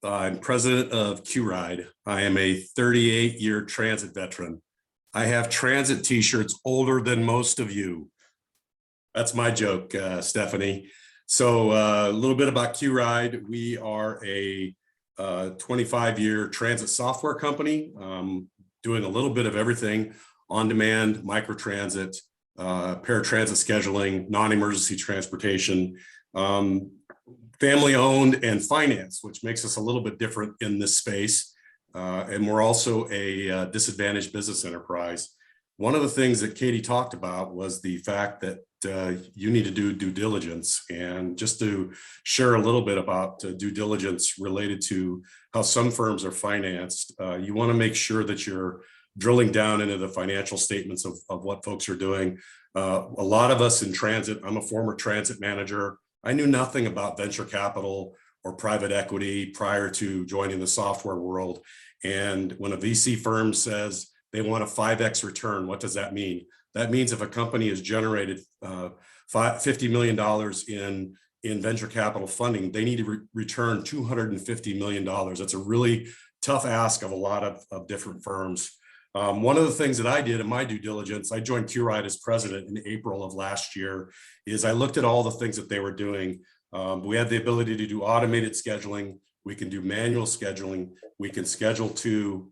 I'm president of Q-Ride. I am a 38-year transit veteran. I have transit t-shirts older than most of you. That's my joke, Stephanie. So a little bit about Q-Ride. We are a 25-year transit software company, doing a little bit of everything: on-demand, microtransit, paratransit scheduling, non-emergency transportation, family-owned, and finance, which makes us a little bit different in this space. And we're also a disadvantaged business enterprise. One of the things that Katie talked about was the fact that you need to do due diligence. And just to share a little bit about due diligence related to how some firms are financed, you want to make sure that you're drilling down into the financial statements of what folks are doing. A lot of us in transit, I'm a former transit manager. I knew nothing about venture capital or private equity prior to joining the software world. And when a VC firm says they want a 5x return, what does that mean? That means if a company has generated $50 million in venture capital funding, they need to return $250 million. That's a really tough ask of a lot of different firms. One of the things that I did in my due diligence, I joined Q-Ride as president in April of last year, is I looked at all the things that they were doing. We have the ability to do automated scheduling. We can do manual scheduling. We can schedule to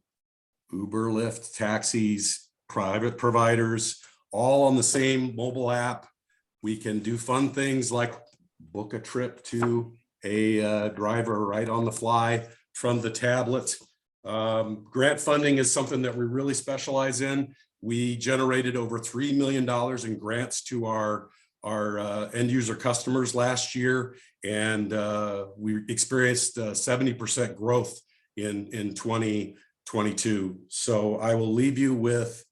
Uber, Lyft, taxis, private providers, all on the same mobile app. We can do fun things like book a trip to a driver right on the fly from the tablet. Grant funding is something that we really specialize in. We generated over $3 million in grants to our end user customers last year, and we experienced 70% growth in 2022. So I will leave you with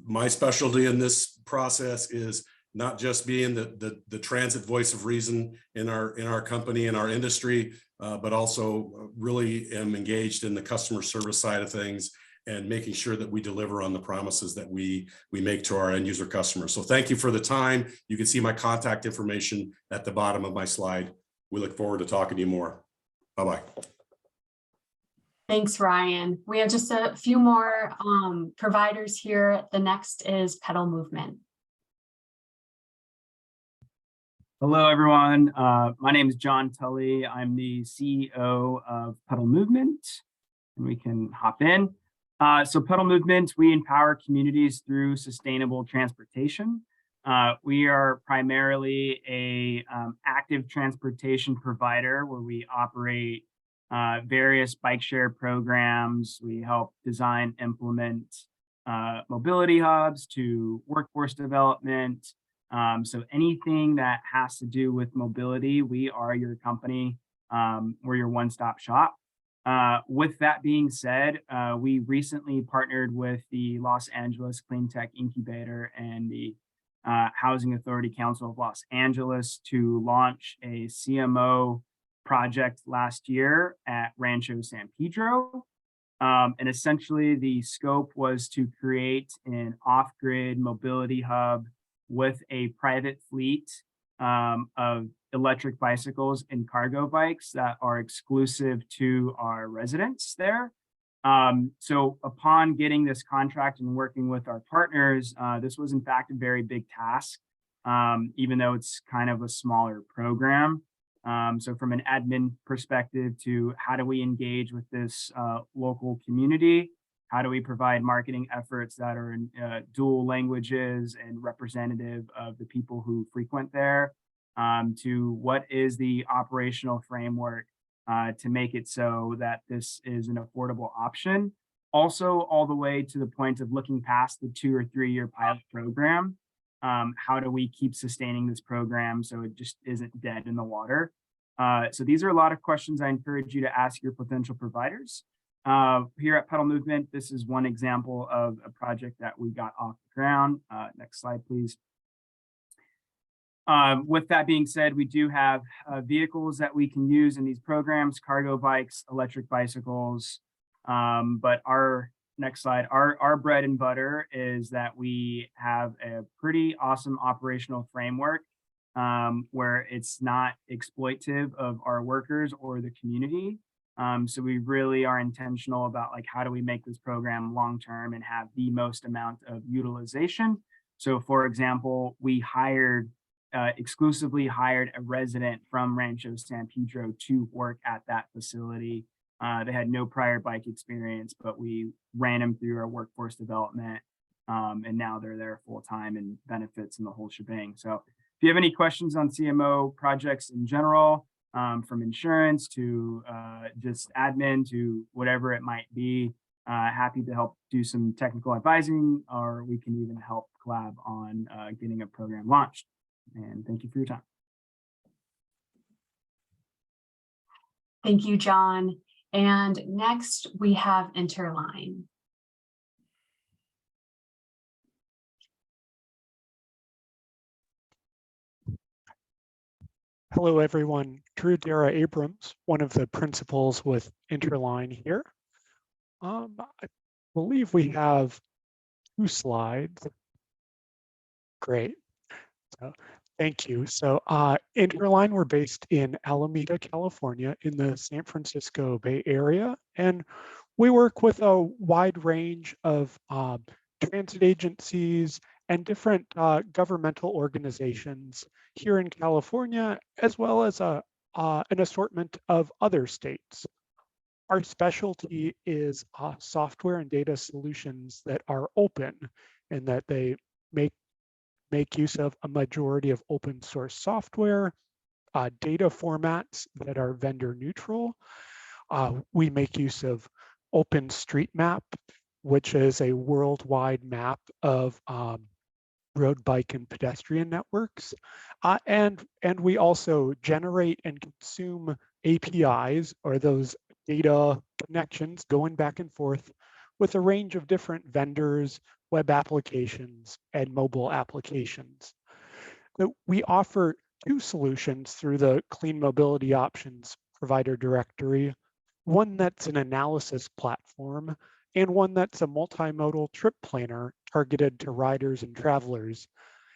my specialty in this process is not just being the transit voice of reason in our company, in our industry, but also really am engaged in the customer service side of things and making sure that we deliver on the promises that we make to our end user customers. So thank you for the time. You can see my contact information at the bottom of my slide. We look forward to talking to you more. Bye-bye. Thanks, Ryan. We have just a few more providers here. The next is Pedal Movement. Hello, everyone. My name is John Tully. I'm the CEO of Pedal Movement, and we can hop in. So Pedal Movement, we empower communities through sustainable transportation. We are primarily a active transportation provider where we operate various bike share programs. We help design, implement mobility hubs to workforce development. So anything that has to do with mobility, we are your company. We're your one-stop shop. With that being said, we recently partnered with the Los Angeles Clean Tech Incubator and the Housing Authority Council of Los Angeles to launch a CMO project last year at Rancho San Pedro. And essentially the scope was to create an off-grid mobility hub with a private fleet of electric bicycles and cargo bikes that are exclusive to our residents there. So upon getting this contract and working with our partners, this was in fact a very big task, even though it's kind of a smaller program. So from an admin perspective to how do we engage with this local community? How do we provide marketing efforts that are in dual languages and representative of the people who frequent there? To what is the operational framework to make it so that this is an affordable option? Also, all the way to the point of looking past the 2 or 3 year pilot program. How do we keep sustaining this program so it just isn't dead in the water? So these are a lot of questions I encourage you to ask your potential providers. Here at Pedal Movement, this is one example of a project that we got off the ground. Next slide, please. With that being said, we do have vehicles that we can use in these programs, cargo bikes, electric bicycles. But our next slide, our bread and butter is that we have a pretty awesome operational framework where it's not exploitative of our workers or the community. So we really are intentional about like, how do we make this program long-term and have the most amount of utilization? So for example, we exclusively hired a resident from Rancho San Pedro to work at that facility. They had no prior bike experience, but we ran them through our workforce development. And now they're there full-time and benefits and the whole shebang. So if you have any questions on CMO projects in general, from insurance to just admin to whatever it might be, happy to help do some technical advising, or we can even help collab on getting a program launched. And thank you for your time. Thank you, John. And next we have Interline. Hello, everyone. Drew Dara Abrams, one of the principals with Interline here. I believe we have 2 slides. Great. So, thank you. So Interline, we're based in Alameda, California, in the San Francisco Bay Area. And we work with a wide range of transit agencies and different governmental organizations here in California, as well as an assortment of other states. Our specialty is software and data solutions that are open and that they make use of a majority of open source software, data formats that are vendor neutral. We make use of OpenStreetMap, which is a worldwide map of road, bike, and pedestrian networks. And we also generate and consume APIs, or those data connections going back and forth with a range of different vendors, web applications, and mobile applications. So we offer 2 solutions through the Clean Mobility Options Provider Directory, one that's an analysis platform, and one that's a multimodal trip planner targeted to riders and travelers.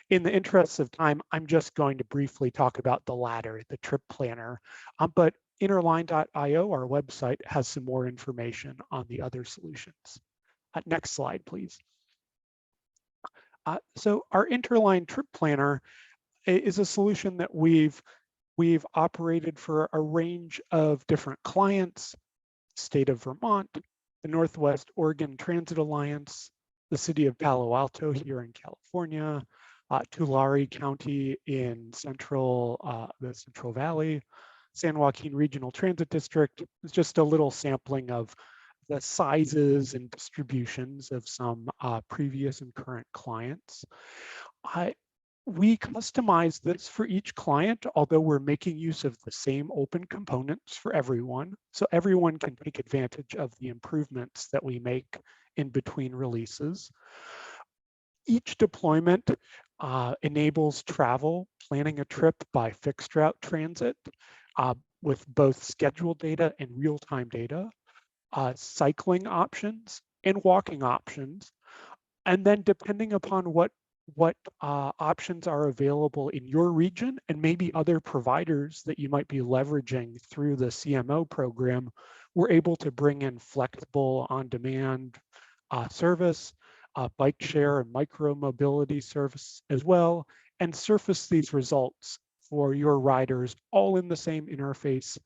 In the interests of time, I'm just going to briefly talk about the latter, the trip planner, but interline.io, our website, has some more information on the other solutions. Next slide, please. So our Interline Trip Planner is a solution that we've operated for a range of different clients: state of Vermont, the Northwest Oregon Transit Alliance, the city of Palo Alto here in California, Tulare County in the Central Valley, San Joaquin Regional Transit District. It's just a little sampling of the sizes and distributions of some previous and current clients. We customize this for each client, although we're making use of the same open components for everyone, so everyone can take advantage of the improvements that we make in between releases. Each deployment enables travel, planning a trip by fixed route transit with both scheduled data and real-time data, cycling options and walking options. And then depending upon what options are available in your region and maybe other providers that you might be leveraging through the CMO program, we're able to bring in flexible on-demand service, bike share and micro mobility service as well, and surface these results for your riders all in the same interface,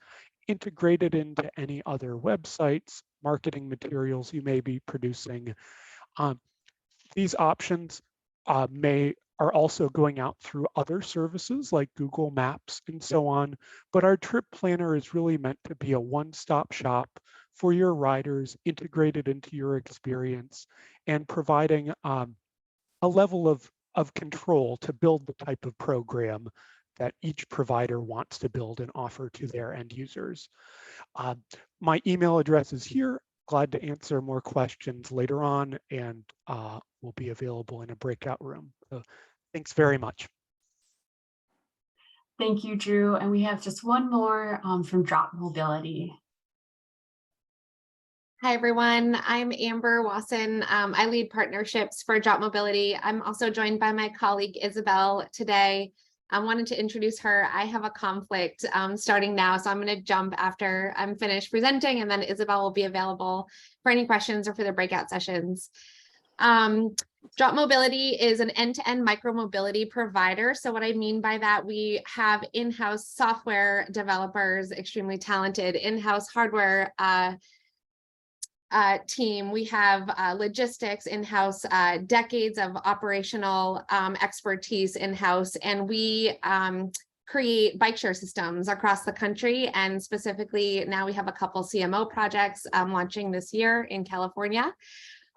integrated into any other websites, marketing materials you may be producing. These options are also going out through other services like Google Maps and so on, but our trip planner is really meant to be a one-stop shop for your riders, integrated into your experience and providing a level of control to build the type of program that each provider wants to build and offer to their end users. My email address is here. glad to answer more questions later on, and will be available in a breakout room. So thanks very much. Thank you, Drew. And we have just one more from Drop Mobility. Hi, everyone. I'm Amber Wasson. I lead partnerships for Drop Mobility. I'm also joined by my colleague, Isabel, today. I wanted to introduce her. I have a conflict starting now, so I'm going to jump after I'm finished presenting, and then Isabel will be available for any questions or for the breakout sessions. Drop Mobility is an end-to-end micromobility provider. So what I mean by that, we have in-house software developers, extremely talented, in-house hardware team. We have logistics in-house, decades of operational expertise in-house, and we create bike share systems across the country. And specifically, now we have a couple CMO projects launching this year in California.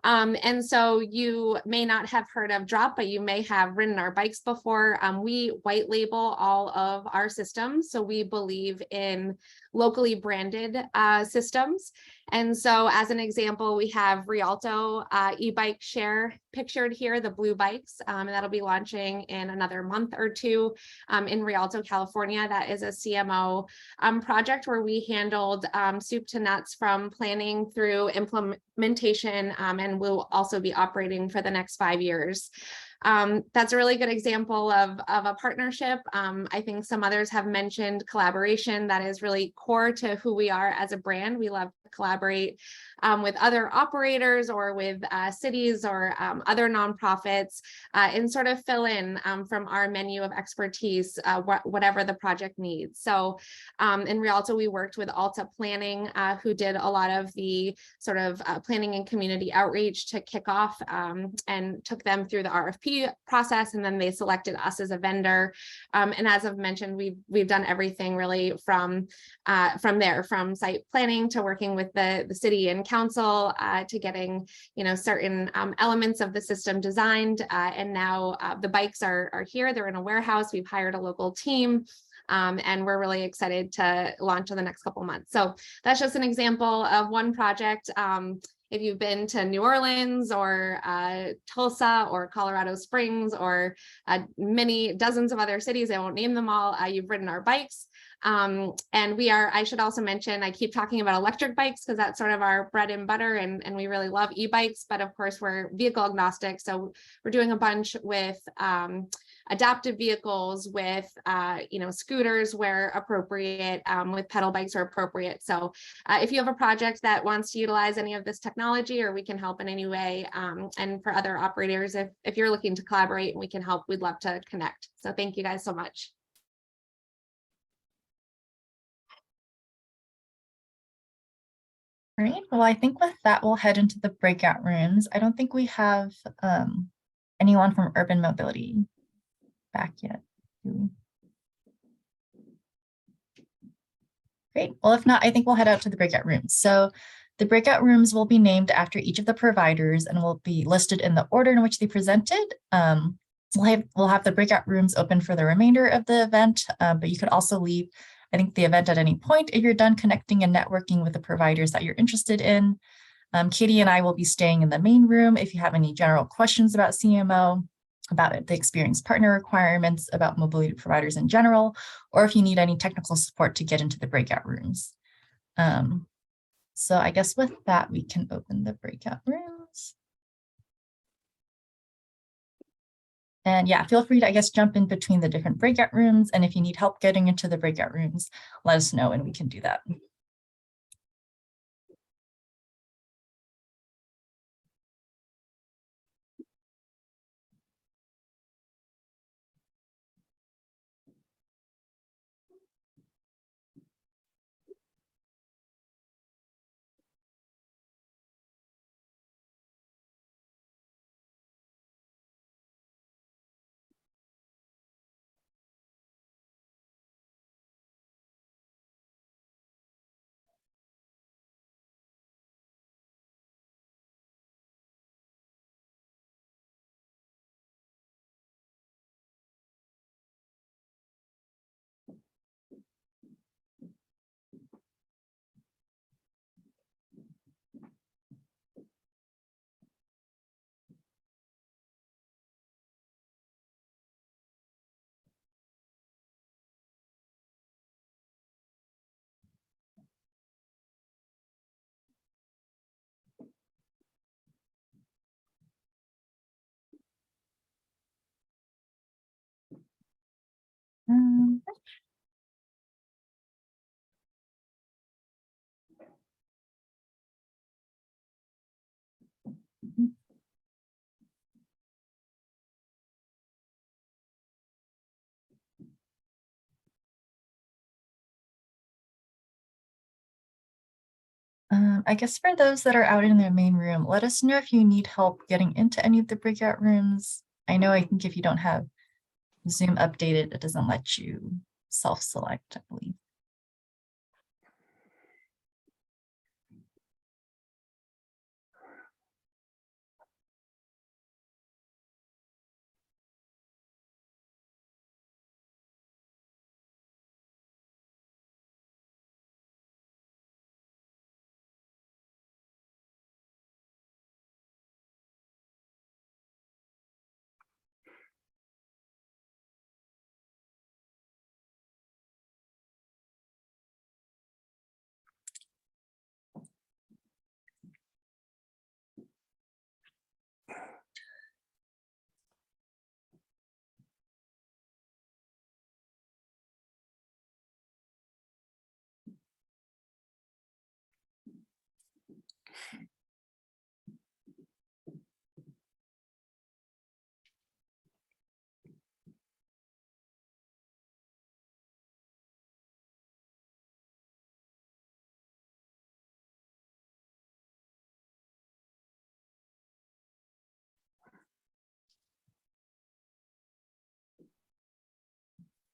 And so you may not have heard of Drop, but you may have ridden our bikes before. We white label all of our systems. So we believe in locally branded systems. And so as an example, we have Rialto e-bike share pictured here, the blue bikes, and that'll be launching in another month or two in Rialto, California. That is a CMO project where we handled soup to nuts from planning through implementation, and will also be operating for the next 5 years. That's a really good example of a partnership. I think some others have mentioned collaboration. That is really core to who we are as a brand. We love to collaborate with other operators or with cities or other nonprofits and sort of fill in from our menu of expertise, whatever the project needs. So in Rialto, we worked with Alta Planning, who did a lot of the sort of planning and community outreach to kick off and took them through the RFP process, and then they selected us as a vendor. And as I've mentioned, we've done everything really from there, from site planning to working with the city and council to getting certain elements of the system designed. And now the bikes are here. They're in a warehouse. We've hired a local team. And we're really excited to launch in the next couple of months. So that's just an example of one project. If you've been to New Orleans or Tulsa or Colorado Springs or many dozens of other cities, I won't name them all, you've ridden our bikes. And I should also mention, I keep talking about electric bikes because that's sort of our bread and butter, and we really love e-bikes, but of course we're vehicle agnostic. So we're doing a bunch with adaptive vehicles, with scooters where appropriate, with pedal bikes where appropriate. So if you have a project that wants to utilize any of this technology, or we can help in any way, and for other operators, if you're looking to collaborate and we can help, we'd love to connect. So thank you guys so much. All right, well, I think with that, we'll head into the breakout rooms. I don't think we have anyone from Urban Mobility back yet. Great, well, if not, I think we'll head out to the breakout rooms. So the breakout rooms will be named after each of the providers and will be listed in the order in which they presented. We'll have the breakout rooms open for the remainder of the event, but you could also leave, I think, the event at any point if you're done connecting and networking with the providers that you're interested in. Katie and I will be staying in the main room if you have any general questions about CMO, about it, the experienced partner requirements, about mobility providers in general, or if you need any technical support to get into the breakout rooms. So I guess with that, we can open the breakout rooms. And yeah, feel free to, I guess, jump in between the different breakout rooms. And if you need help getting into the breakout rooms, let us know and we can do that. I guess for those that are out in the main room, let us know if you need help getting into any of the breakout rooms. I think if you don't have Zoom updated, it doesn't let you self-select, I believe.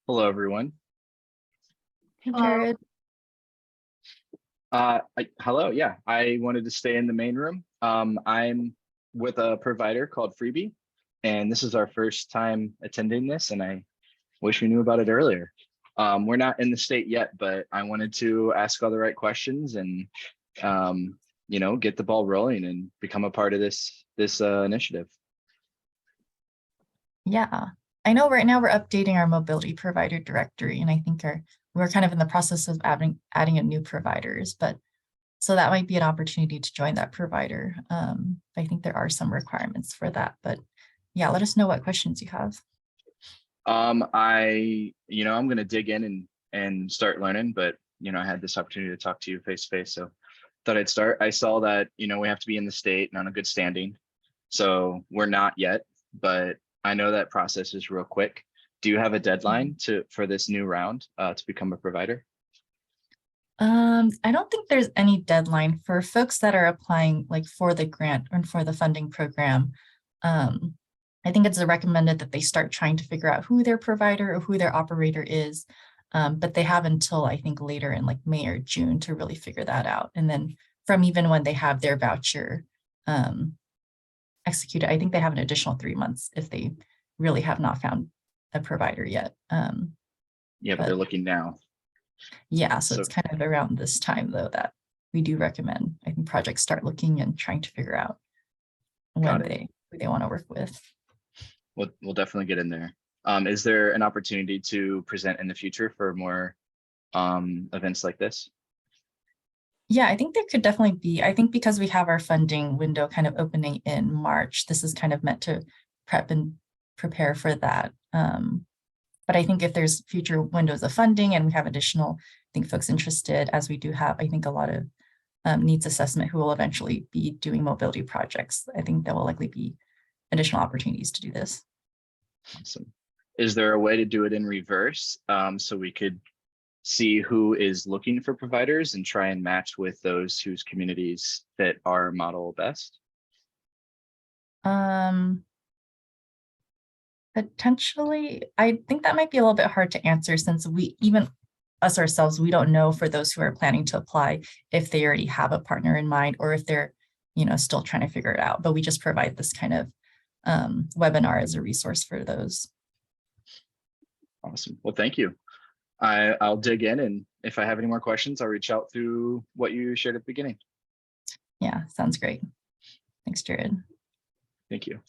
Hello, everyone. Hey, Jared. Hello. Yeah, I wanted to stay in the main room. I'm with a provider called Freebie, and this is our first time attending this, and I wish we knew about it earlier. We're not in the state yet, but I wanted to ask all the right questions and, get the ball rolling and become a part of this initiative. Yeah, I know right now we're updating our Mobility Provider Directory, and I think we're kind of in the process of adding in new providers, but so that might be an opportunity to join that provider. I think there are some requirements for that, but yeah, let us know what questions you have. I'm going to dig in and start learning, but I had this opportunity to talk to you face to face, so thought I'd start. I saw that we have to be in the state and on a good standing, so we're not yet, but I know that process is real quick. Do you have a deadline for this new round to become a provider? I don't think there's any deadline for folks that are applying like for the grant and for the funding program. I think it's recommended that they start trying to figure out who their provider or who their operator is. But they have until I think later in like May or June to really figure that out. And then from even when they have their voucher executed, I think they have an additional 3 months if they really have not found a provider yet. Yeah, but they're looking now. Yeah, so it's kind of around this time though that we do recommend, I think, projects start looking and trying to figure out who they want to work with. We'll definitely get in there. Is there an opportunity to present in the future for more events like this? Yeah, I think there could definitely be. I think because we have our funding window kind of opening in March, this is kind of meant to prep and prepare for that. But I think if there's future windows of funding and we have additional, I think folks interested, as we do have, I think a lot of needs assessment who will eventually be doing mobility projects. I think there will likely be additional opportunities to do this. Awesome. Is there a way to do it in reverse so we could see who is looking for providers and try and match with those whose communities fit our model best? Potentially, I think that might be a little bit hard to answer since we ourselves, we don't know for those who are planning to apply if they already have a partner in mind or if they're, still trying to figure it out. But we just provide this kind of webinar as a resource for those. Awesome. Well, thank you. I'll dig in, and if I have any more questions, I'll reach out through what you shared at the beginning. Yeah, sounds great. Thanks, Jared. Thank you.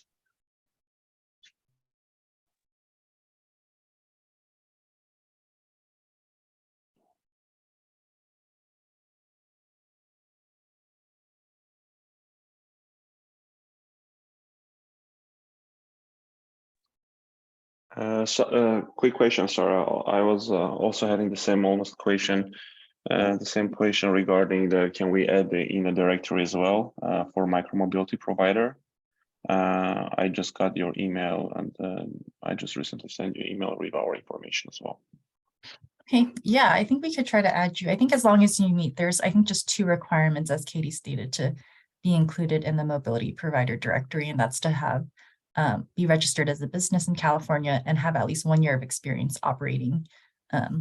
Quick question, Sarah. I was also having the same almost question, regarding can we add in a directory as well for micromobility provider? I just got your email and I just recently sent you email with our information as well. Okay, yeah, I think we could try to add you. I think as long as you meet, there's, I think, just 2 requirements, as Katie stated, to be included in the Mobility Provider Directory, and that's to have be registered as a business in California and have at least 1 year of experience operating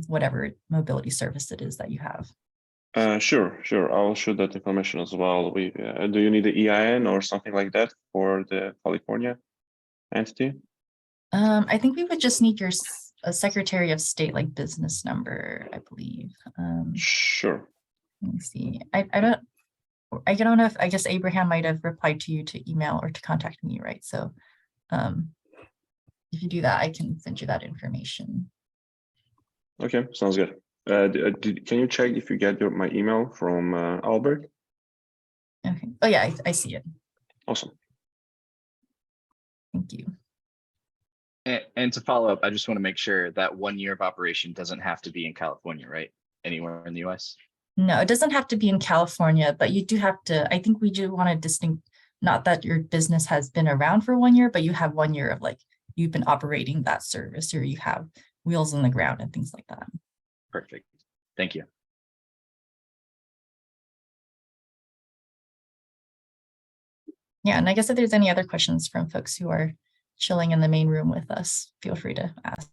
whatever mobility service it is that you have. Sure. I'll shoot that information as well. Do you need the EIN or something like that for the California entity? I think we would just need your Secretary of State like business number, I believe. Sure. Let me see. I don't know if, I guess Abraham might have replied to you to email or to contact me, right? So if you do that, I can send you that information. Okay, sounds good. Can you check if you get my email from Albert? Okay. Oh yeah, I see it. Awesome. Thank you. And to follow up, I just want to make sure that 1 year of operation doesn't have to be in California, right? Anywhere in the US? No, it doesn't have to be in California, but you do have to, I think we do want to distinct, not that your business has been around for 1 year, but you have 1 year of like, you've been operating that service, or you have wheels on the ground and things like that. Perfect. Thank you. Yeah, and I guess if there's any other questions from folks who are chilling in the main room with us, feel free to ask.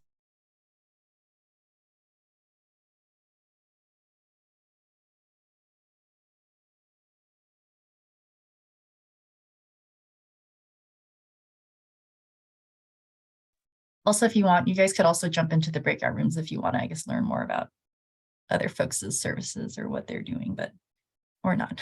Also, if you want, you guys could also jump into the breakout rooms if you want to, I guess, learn more about other folks' services or what they're doing, but or not.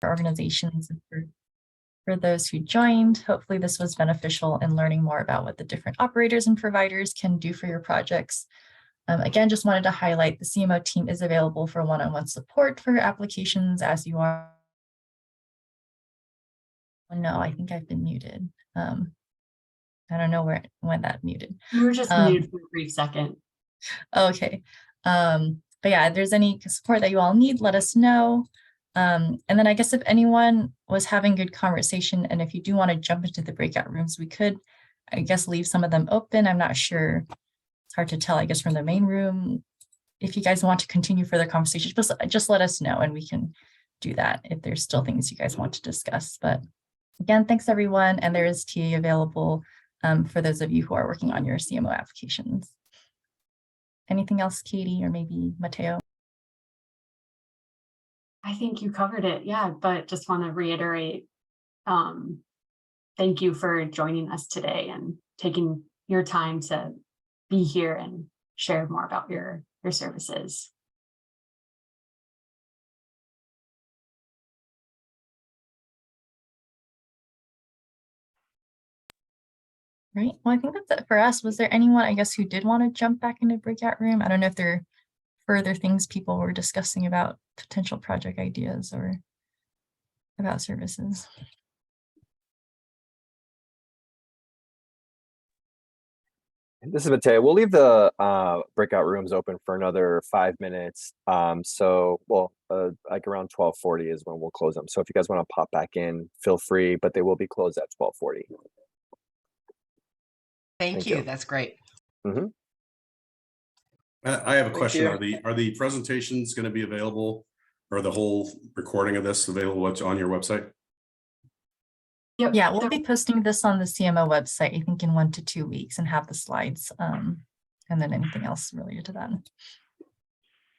organizations and for those who joined. Hopefully this was beneficial in learning more about what the different operators and providers can do for your projects. Again, just wanted to highlight the CMO team is available for one-on-one support for your applications as you are. Oh, no, I think I've been muted. I don't know when that muted. You were just muted for a brief second. Okay. But yeah, if there's any support that you all need, let us know. And then I guess if anyone was having good conversation and if you do want to jump into the breakout rooms, we could, I guess, leave some of them open. I'm not sure. It's hard to tell, I guess, from the main room. If you guys want to continue further conversation, just let us know and we can do that if there's still things you guys want to discuss. But again, thanks everyone. And there is TA available for those of you who are working on your CMO applications. Anything else, Katie, or maybe Mateo? I think you covered it. Yeah, but just want to reiterate, thank you for joining us today and taking your time to be here and share more about your services. Right. Well, I think that's it for us. Was there anyone, I guess, who did want to jump back into breakout room? I don't know if there are further things people were discussing about potential project ideas or about services. This is Mateo. We'll leave the breakout rooms open for another 5 minutes. Like around 12:40 is when we'll close them. So if you guys want to pop back in, feel free, but they will be closed at 12:40. Thank you. That's great. Mm-hmm. I have a question. Are the presentations going to be available, or the whole recording of this available on your website? Yep. Yeah, we'll be posting this on the CMO website, I think in 1 to 2 weeks, and have the slides and then anything else related to that.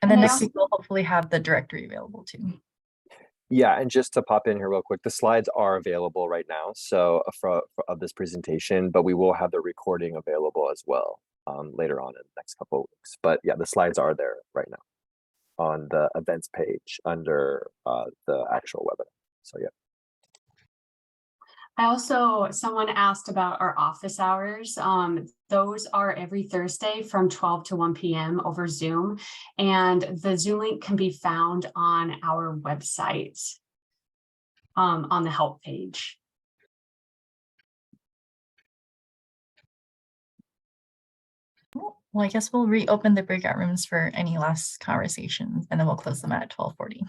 And then next week, we'll hopefully have the directory available too. Yeah, and just to pop in here real quick, the slides are available right now, so of this presentation, but we will have the recording available as well later on in the next couple of weeks. But yeah, the slides are there right now on the events page under the actual webinar. So yeah. Someone asked about our office hours. Those are every Thursday from 12 to 1 p.m. over Zoom. And the Zoom link can be found on our website on the help page. Well, I guess we'll reopen the breakout rooms for any last conversations, and then we'll close them at 12:40.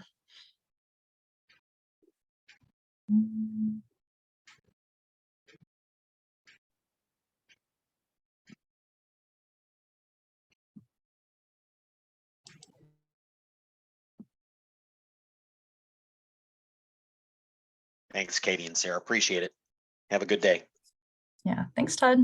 Thanks, Katie and Sarah. Appreciate it. Have a good day. Yeah, thanks, Todd.